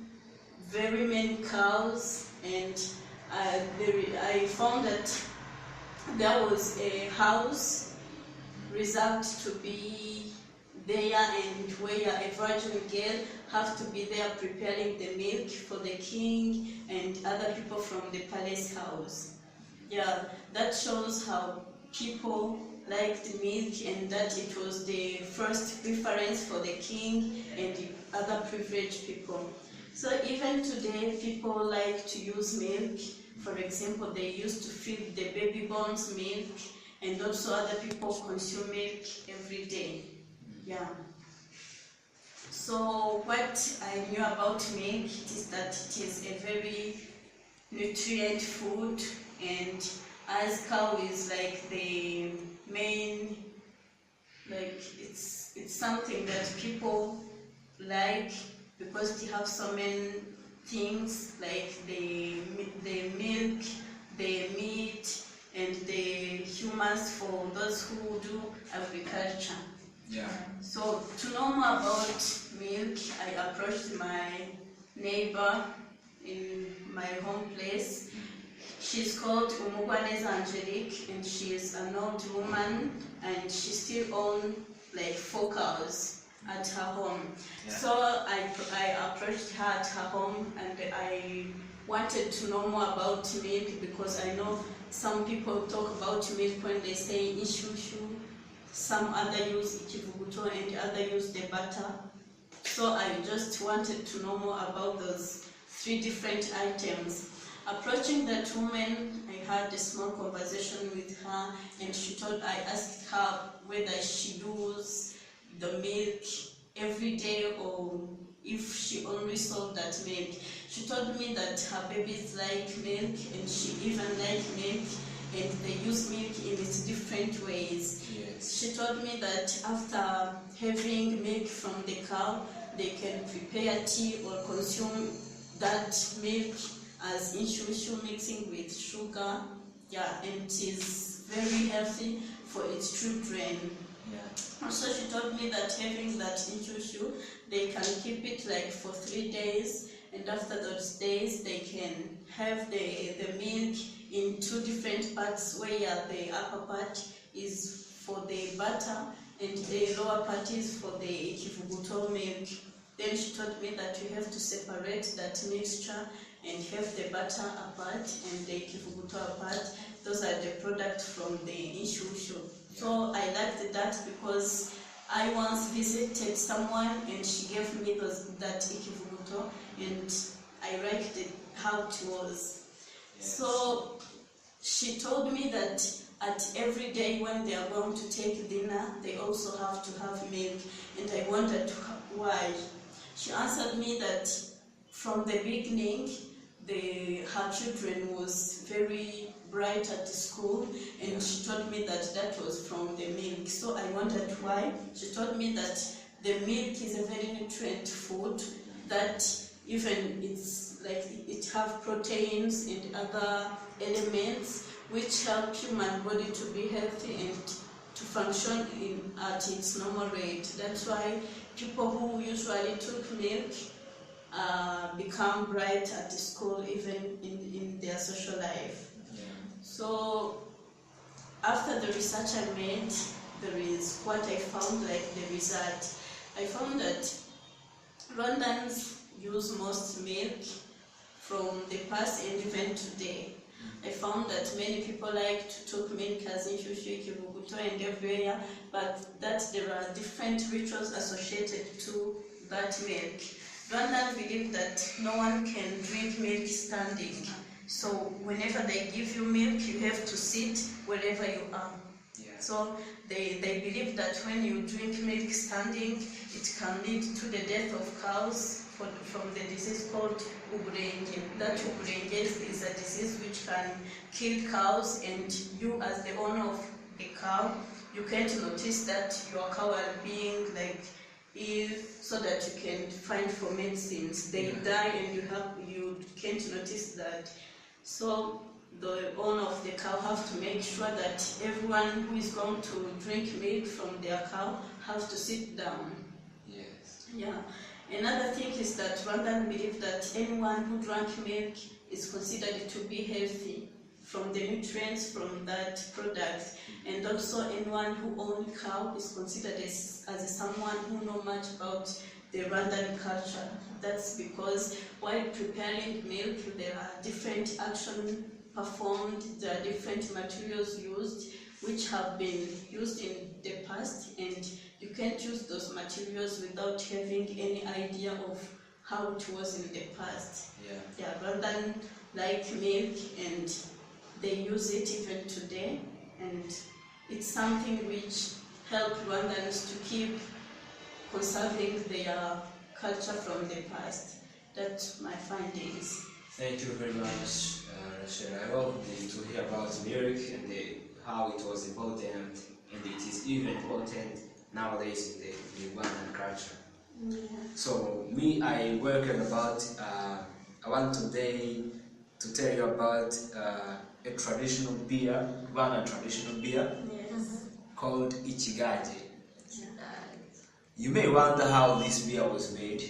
[SPEAKER 3] very many cows, and I found that there was a house reserved to be there, and where a virgin girl have to be there preparing the milk for the king and other people from the palace house. Yeah, that shows how people liked milk, and that it was the first preference for the king and the other privileged people. So even today, people like to use milk. For example, they used to feed the baby borns milk, and also other people consume milk every day. Yeah. So what I knew about milk is that it is a very nutrient food, and as cow is like the main, like it's something that people like because they have so many things like the milk, the meat, and the humans for those who do agriculture.
[SPEAKER 2] Yeah.
[SPEAKER 3] So to know more about milk, I approached my neighbor in my home place. She's called Umugwaneza Angelique, and she is an old woman, and she still owns like 4 cows at her home.
[SPEAKER 2] Yeah.
[SPEAKER 3] So I approached her at her home, and I wanted to know more about milk, because I know some people talk about milk when they say ishushu, some other use ikivuguto, and other use the butter. So I just wanted to know more about those 3 different items. Approaching that woman, I had a small conversation with her, and I asked her whether she does the milk every day or if she only sold that milk. She told me that her babies like milk, and she even like milk, and they use milk in its different ways.
[SPEAKER 2] Yes.
[SPEAKER 3] She told me that after having milk from the cow, they can prepare tea or consume that milk as inshushu, mixing with sugar. Yeah, and it is very healthy for its children.
[SPEAKER 2] Yeah.
[SPEAKER 3] Also, she told me that having that inshushu, they can keep it like for 3 days, and after those days they can have the milk in 2 different parts, where the upper part is for the butter and the lower part is for the kivuguto milk. Then she told me that you have to separate that mixture and have the butter apart and the kivuguto apart. Those are the products from the inshushu. So I liked that because I once visited someone and she gave me that ikivuguto, and I liked it, how it was.
[SPEAKER 2] Yes.
[SPEAKER 3] So she told me that at every day when they are going to take dinner, they also have to have milk, and I wondered why. She answered me that from the beginning, her children was very bright at school, and she told me that that was from the milk. So I wondered why. She told me that the milk is a very nutrient food, that even it's like it have proteins and other elements which help human body to be healthy and to function at its normal rate. That's why people who usually took milk become bright at school, even in their social life.
[SPEAKER 2] Yeah.
[SPEAKER 3] So after the research I made, there is what I found, like the result. I found that Rwandans use most milk from the past and even today. I found that many people like to take milk as in Shushu, Kivuguto and everywhere, but that there are different rituals associated to that milk. Rwandans believe that no one can drink milk standing. So whenever they give you milk, you have to sit wherever you are.
[SPEAKER 2] Yeah.
[SPEAKER 3] So they believe that when you drink milk standing, it can lead to the death of cows from the disease called uburenge. That uburenge is a disease which can kill cows, and you as the owner of the cow, you can't notice that your cow are being like ill, so that you can find for medicines. They die and you can't notice that. So the owner of the cow have to make sure that everyone who is going to drink milk from their cow has to sit down.
[SPEAKER 2] Yes.
[SPEAKER 3] Yeah. Another thing is that Rwandans believe that anyone who drank milk is considered to be healthy from the nutrients from that product, and also anyone who owns cow is considered as someone who knows much about the Rwandan culture. That's because while preparing milk, there are different actions performed, there are different materials used which have been used in the past, and you can't use those materials without having any idea of how it was in the past. Yeah, Rwandan like milk, and they use it even today, and it's something which helps Rwandans to keep conserving their culture from the past. That's my findings.
[SPEAKER 4] Thank you very much, Rachel. I hope to hear about milk and how it was important, and it is even important nowadays in the Rwandan culture.
[SPEAKER 3] Yeah.
[SPEAKER 4] So me, I I want today to tell you about a traditional beer, Rwandan traditional beer
[SPEAKER 3] Yes.
[SPEAKER 4] called Ichigaje. You may wonder how this beer was made,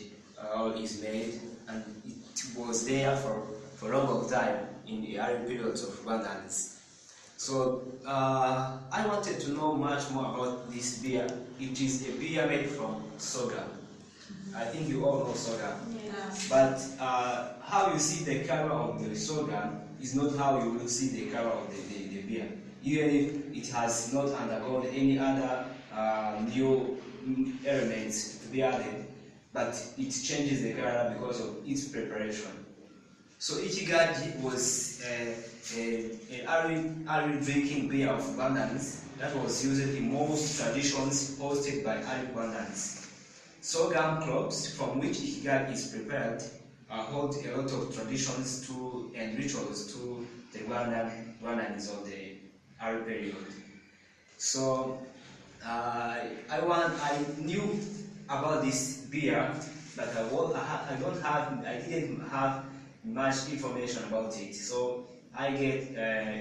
[SPEAKER 4] how it is made, and it was there for a long time in the early periods of Rwandans. So I wanted to know much more about this beer. It is a beer made from sorghum. I think you all know sorghum.
[SPEAKER 3] Yeah.
[SPEAKER 4] But how you see the color of the sorghum is not how you will see the color of the beer. Even if it has not undergone any other new elements to be added, but it changes the color because of its preparation. So Ichigaji was an early drinking beer of Rwandans that was used in most traditions hosted by early Rwandans. Sorghum crops from which Ichigaji is prepared hold a lot of traditions and rituals to the Rwandans of the early period. So I knew about this beer, but I didn't have much information about it. So I get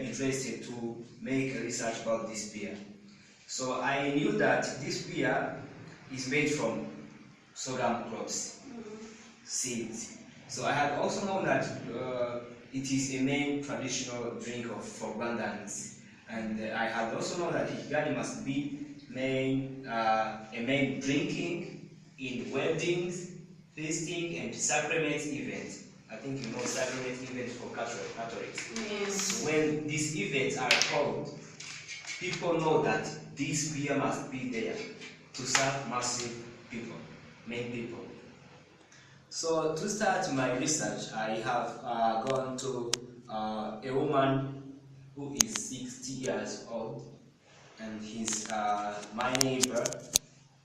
[SPEAKER 4] interested to make research about this beer. So I knew that this beer is made from sorghum crops, seeds. So I had also known that it is a main traditional drink for Rwandans, and I had also known that Ikigali must be a main drinking in weddings, feasting, and sacrament events. I think you know sacrament events for Catholics.
[SPEAKER 3] Yes.
[SPEAKER 4] When these events are called, people know that this beer must be there to serve massive people, main people. So to start my research, I have gone to a woman who is 60 years old, and he's my neighbor.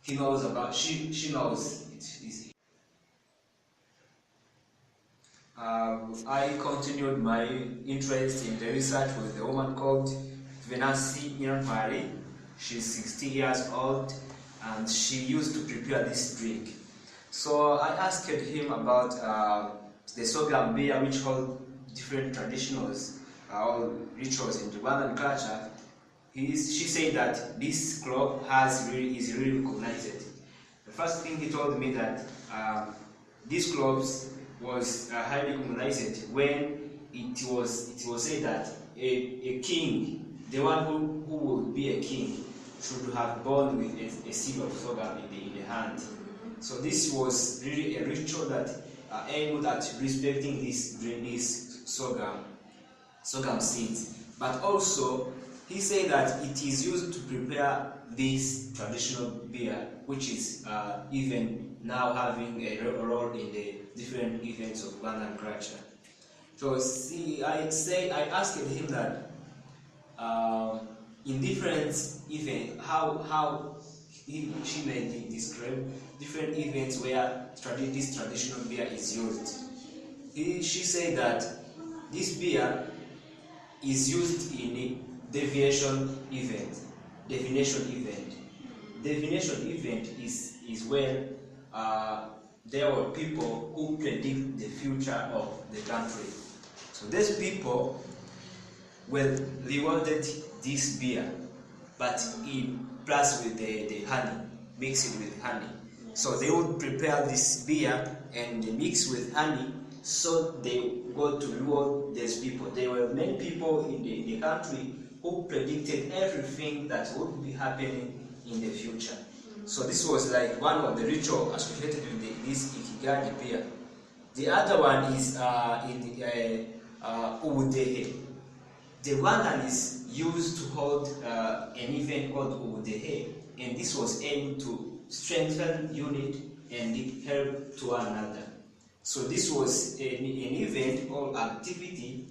[SPEAKER 4] He knows about, she knows it is. I continued my interest in the research with a woman called Venasi Nyampari. She's 60 years old, and she used to prepare this drink. So I asked him about the sorghum beer, which hold different traditionals or rituals in Rwandan culture.
[SPEAKER 2] she said that this crop is really recognized. The first thing he told me that this crops was highly recognized when it was said that a king, the one who would be a king, should have born with a seed of sorghum in the hand. So this was really a ritual that aimed at respecting this sorghum seeds. But also, he said that it is used to prepare this traditional beer, which is even now having a role in the different events of Ugandan culture. So see, I asked him that in different events, how she may describe different events where this traditional beer is used. She said that this beer is used in a divination event. Divination event is where there were people who predict the future of the country. So these people were rewarded this beer, but in plus with the honey, mix it with honey. So they would prepare this beer and they mix with honey, so they got to reward these people. There were many people in the country who predicted everything that would be happening in the future. So this was like one of the rituals associated with this Ikigadi beer. The other one is in Ubudehe. The one that is used to hold an event called Ubudehe, and this was aimed to strengthen unit and help to one another. So this was an event or activity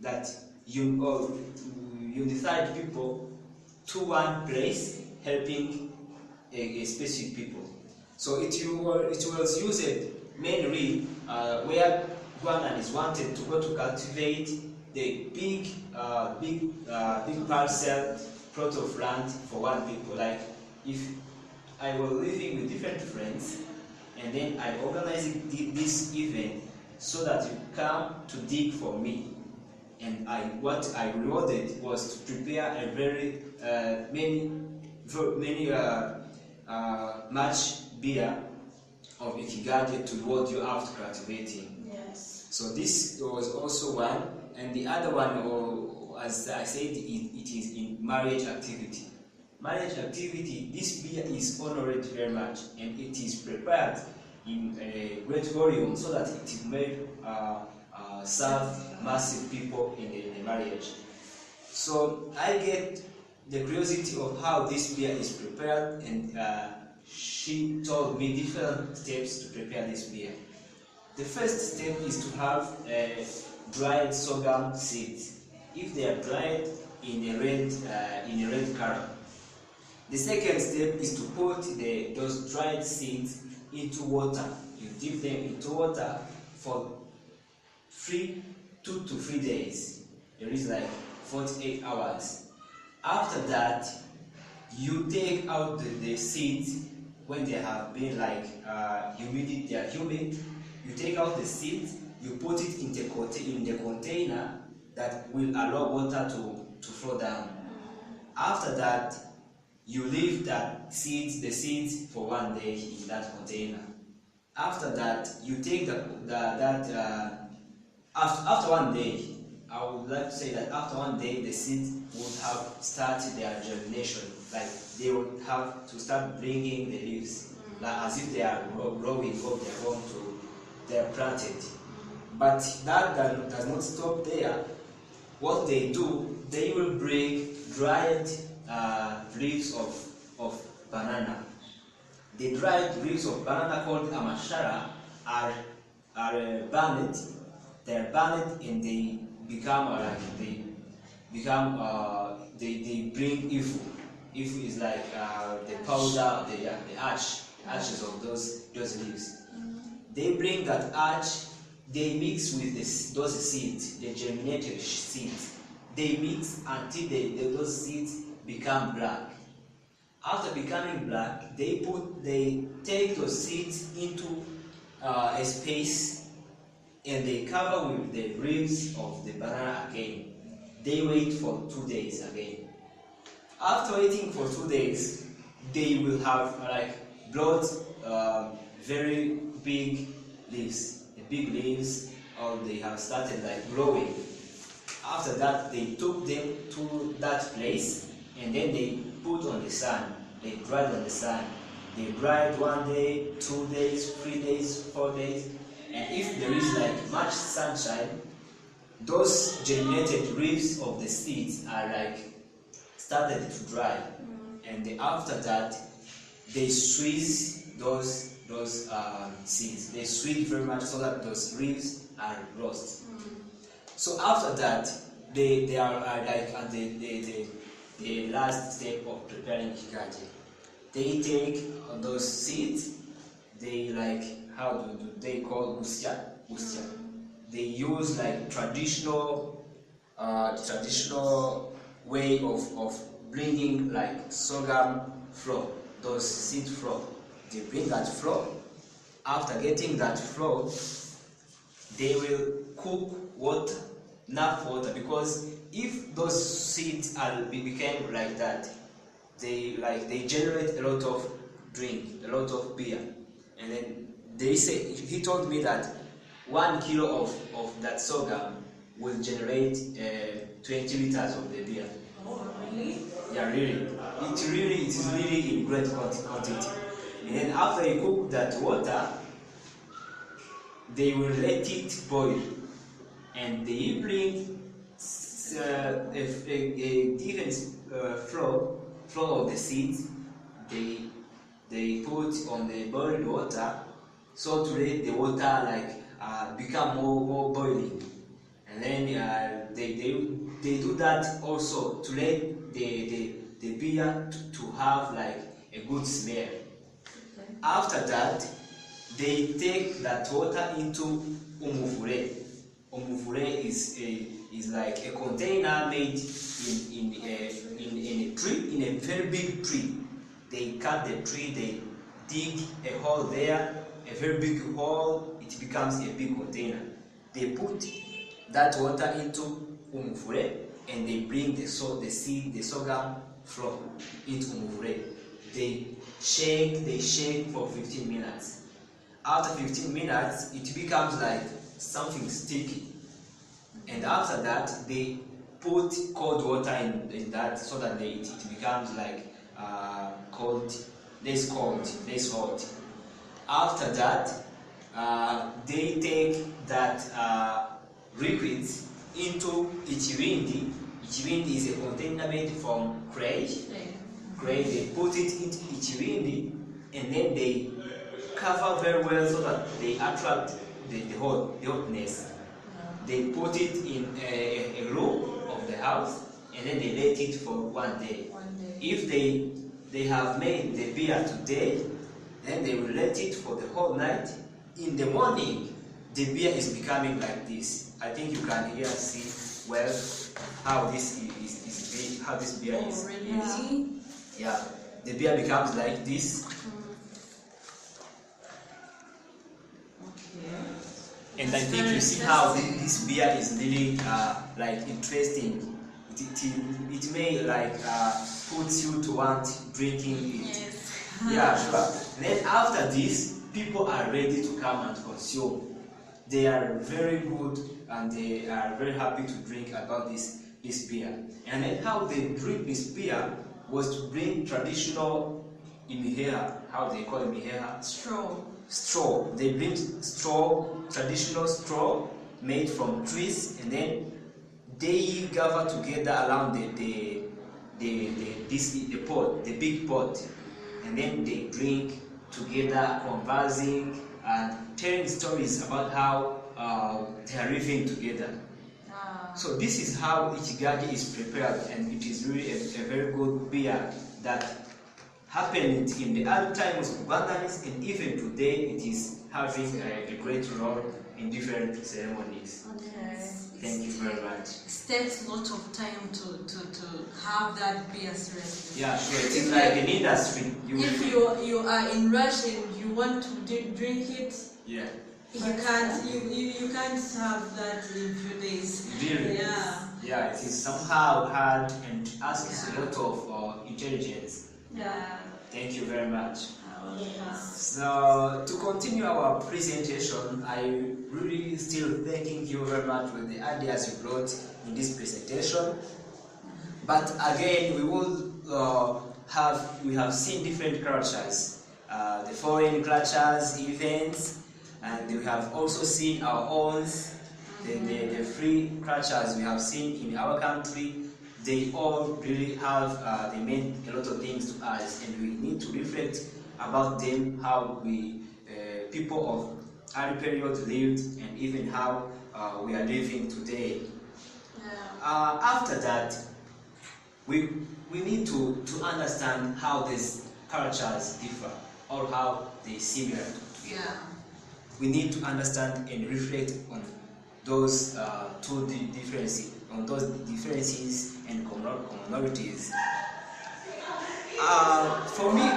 [SPEAKER 2] that unified people to one place, helping a specific people. So it was used mainly where Rwandan is wanted to go to cultivate the big parcel plot of land for one people. Like if I was living with different friends, and then I organized this event so that you come to dig for me, and what I rewarded was to prepare a very much beer of Ikigadi to reward you after cultivating.
[SPEAKER 3] Yes.
[SPEAKER 2] So this was also one, and the other one, as I said, it is in marriage activity. Marriage activity, this beer is honored very much, and it is prepared in a great volume so that it may serve massive people in the marriage. So I get the curiosity of how this beer is prepared, and she told me different steps to prepare this beer. The first step is to have dried sorghum seeds, if they are dried in a red color. The second step is to put those dried seeds into water. You dip them into water for 2 to 3 days. There is like 48 hours. After that, you take out the seeds when they have been like humid. They are humid. You take out the seeds. You put it in the container that will allow water to flow down. After that, you leave the seeds for 1 day in that container. After that, you take after 1 day, I would like to say that after 1 day, the seeds would have started their germination. Like they would have to start bringing the leaves, like as if they are growing or they are planted. But that does not stop there. What they do, they will bring dried leaves of banana. The dried leaves of banana called amashara are burned. They are burned and they become they bring ifu. Ifu is like the powder, the ashes of those leaves. They bring that ash. They mix with those seeds, the germinated seeds. They mix until those seeds become black. After becoming black, they take those seeds into a space, and they cover with the leaves of the banana again. They wait for 2 days again.
[SPEAKER 4] After waiting for 2 days, they will have like brought very big leaves, or they have started like growing. After that, they took them to that place and then they put on the sun. They dried on the sun. They dried 1 day, 2 days, 3 days, 4 days, and if there is like much sunshine, those germinated leaves of the seeds are like started to dry, and after that they squeeze those seeds. They squeeze very much so that those leaves are roast. So after that, they are like at the last step of preparing hikaje. They take those seeds. They like, how do they call usya? They use like traditional way of bringing like sorghum flour, those seed flour. They bring that flour. After getting that flour, they will cook water, enough water, because if those seeds became like that, they generate a lot of drink, a lot of beer. And then he told me that 1 kilo of that sorghum will generate 20 liters of the beer.
[SPEAKER 1] Oh, really?
[SPEAKER 4] Yeah, really. It is really in great quantity. And then after you cook that water, they will let it boil, and they bring a given flour of the seeds. They put on the boiled water, so to let the water like become more boiling, and then they do that also to let the beer to have like a good smell. Okay. After that, they take that water into umuvure. Umuvure is like a container made in a tree, in a very big tree. They cut the tree, they dig a hole there, a very big hole, it becomes a big container. They put that water into umuvure and they bring the sorghum flour into umuvure. They shake for 15 minutes. After 15 minutes, it becomes like something sticky. And after that, they put cold water in that so that it becomes like less hot. After that, they take that liquid into ichibindi. Ichibindi is a container made from clay. They put it into ichibindi and then they cover very well so that they attract the hotness. They put it in a room of the house and then they let it for 1 day. If they have made the beer today, then they will let it for the whole night. In the morning, the beer is becoming like this. I think you can here see well how this beer is.
[SPEAKER 1] Oh, really?
[SPEAKER 4] Yeah, the beer becomes like this.
[SPEAKER 1] Okay.
[SPEAKER 4] And I think you see how this beer is really like interesting. It may like put you to want drinking it.
[SPEAKER 1] Yes.
[SPEAKER 4] Yeah, sure. And then after this, people are ready to come and consume. They are very good and they are very happy to drink about this beer. And then how they drink this beer was to bring traditional imiheha, how they call imiheha? Straw. They bring traditional straw made from trees, and then they gather together around the big pot, and then they drink together, conversing and telling stories about how they are living together. So this is how ichigaji is prepared, and it is really a very good beer that happened in the early times of Ugandans, and even today it is having a great role in different ceremonies.
[SPEAKER 1] Okay.
[SPEAKER 4] Thank you very much.
[SPEAKER 1] It takes a lot of time to have that beer seriously.
[SPEAKER 4] Yeah, sure. It is like an industry.
[SPEAKER 1] If you are in rush and you want to drink it,
[SPEAKER 4] yeah,
[SPEAKER 1] you can't have that in few days.
[SPEAKER 4] Really?
[SPEAKER 1] Yeah.
[SPEAKER 4] Yeah, it is somehow hard and asks a lot of intelligence.
[SPEAKER 3] Yeah.
[SPEAKER 4] Thank you very much.
[SPEAKER 3] Yes.
[SPEAKER 4] So to continue our presentation, I really still thanking you very much for the ideas you brought in this presentation. But again, we have seen different cultures, the foreign cultures, events, and we have also seen our own, the free cultures we have seen in our country. They all really have, they mean a lot of things to us, and we need to reflect about them, how we, people of early period lived, and even how we are living today. After that, we need to understand how these cultures differ or how they similar together. We need to understand and reflect on those differences and commonalities. For me,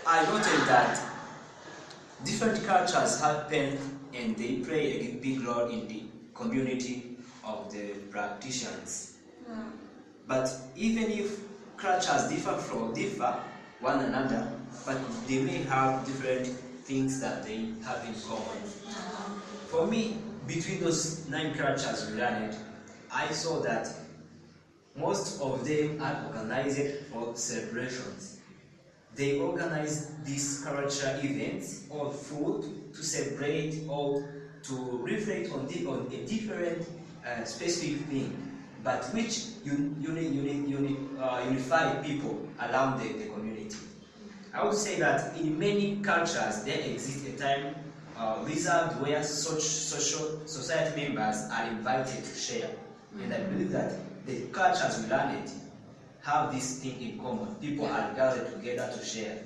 [SPEAKER 4] I noted that different cultures happen and they play a big role in the community of the practitioners. But even if cultures differ one another, but they may have different things that they have in common. For me, between those 9 cultures we learned, I saw that most of them are organized for celebrations. They organize these cultural events or food to celebrate or to reflect on a different specific thing, but which unify people around the community. I would say that in many cultures there exists a time reserved where such society members are invited to share. And I believe that the cultures we learned have this thing in common. People are gathered together to share.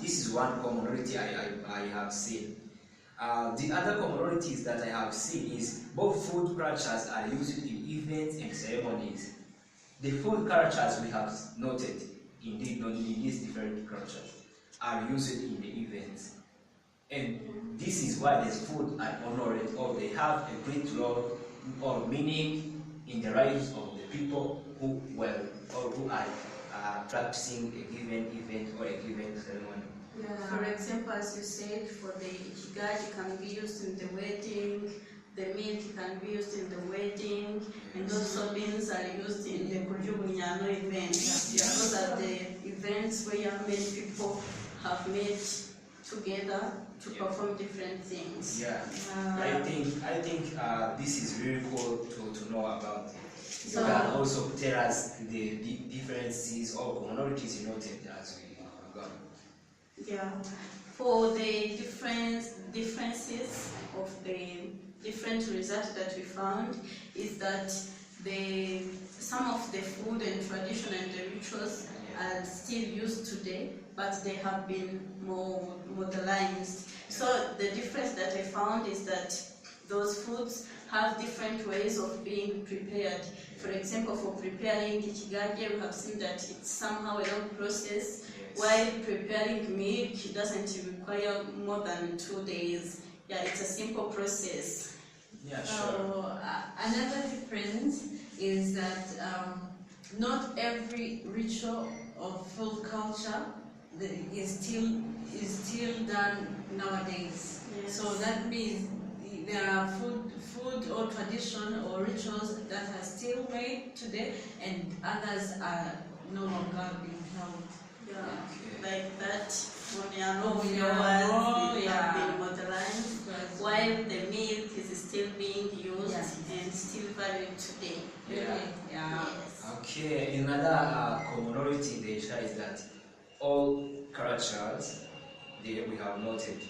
[SPEAKER 4] This is one commonality I have seen. The other commonalities that I have seen is both food cultures are used in events and ceremonies. The food cultures we have noted, indeed not in these different cultures, are used in the events. And this is why these food are honored, or they have a great role or meaning in the lives of the people who are practicing a given event or a given ceremony.
[SPEAKER 3] For example, as you said, for the ikigai can be used in the wedding, the milk can be used in the wedding, and also beans are used in the kujubunyano event. Those are the events where many people have met together to perform different things.
[SPEAKER 4] I think this is really cool to know about. You can also tell us the differences or commonalities you noted as we go.
[SPEAKER 3] For the differences of the different results that we found is that some of the food and tradition and the rituals are still used today, but they have been more modernized. So the difference that I found is that those foods have different ways of being prepared. For example, for preparing ikigai, we have seen that it's somehow a long process, while preparing milk doesn't require more than 2 days. It's a simple process.
[SPEAKER 1] So another difference is that not every ritual of food culture is still done nowadays. So that means there are food or tradition or rituals that are still made today, and others are no longer being held.
[SPEAKER 3] Like that, flowers have been modernized, while the milk is still being used and still valued today.
[SPEAKER 4] Okay, another commonality they share is that all cultures we have noted,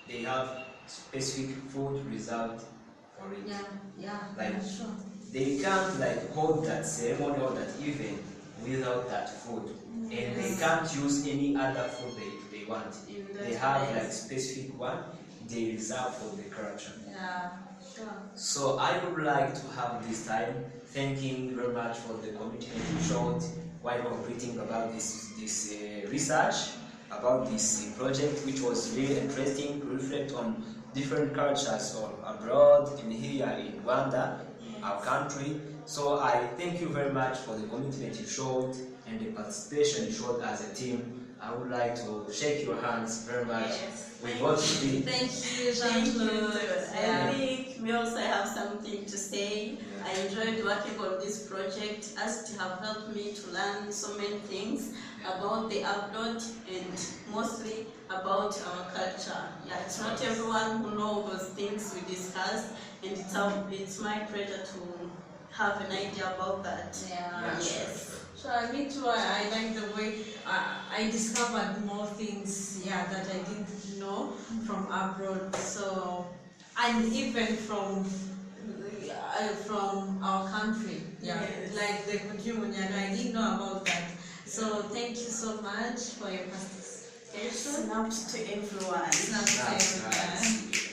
[SPEAKER 4] they have specific food reserved for it. They can't hold that ceremony or that event without that food, and they can't use any other food they want. They have specific one they reserve for the culture. So I would like to have this time thanking very much for the commitment you showed while completing about this research about this project, which was really interesting to reflect on different cultures or abroad and here in Rwanda, our country, So I thank you very much for the commitment you showed and the participation you showed as a team. I would like to shake your hands very much.
[SPEAKER 3] Yes.
[SPEAKER 4] We got to be.
[SPEAKER 1] Thank you,
[SPEAKER 3] Thank you.
[SPEAKER 1] Jean-Claude.
[SPEAKER 3] I think me also have something to say. I enjoyed working on this project as it have helped me to learn so many things about the abroad and mostly about our culture. Yeah, it's not everyone who knows those things we discussed, and it's my pleasure to have an idea about that.
[SPEAKER 1] Yeah.
[SPEAKER 3] Yes.
[SPEAKER 1] So me too, I like the way I discovered more things, that I didn't know from abroad. So, and even from our country,
[SPEAKER 3] Yes.
[SPEAKER 1] like the Kujimunyano, I didn't know about that. So thank you so much for your participation.
[SPEAKER 3] It's not to everyone.
[SPEAKER 1] It's not the same.
[SPEAKER 4] That's right.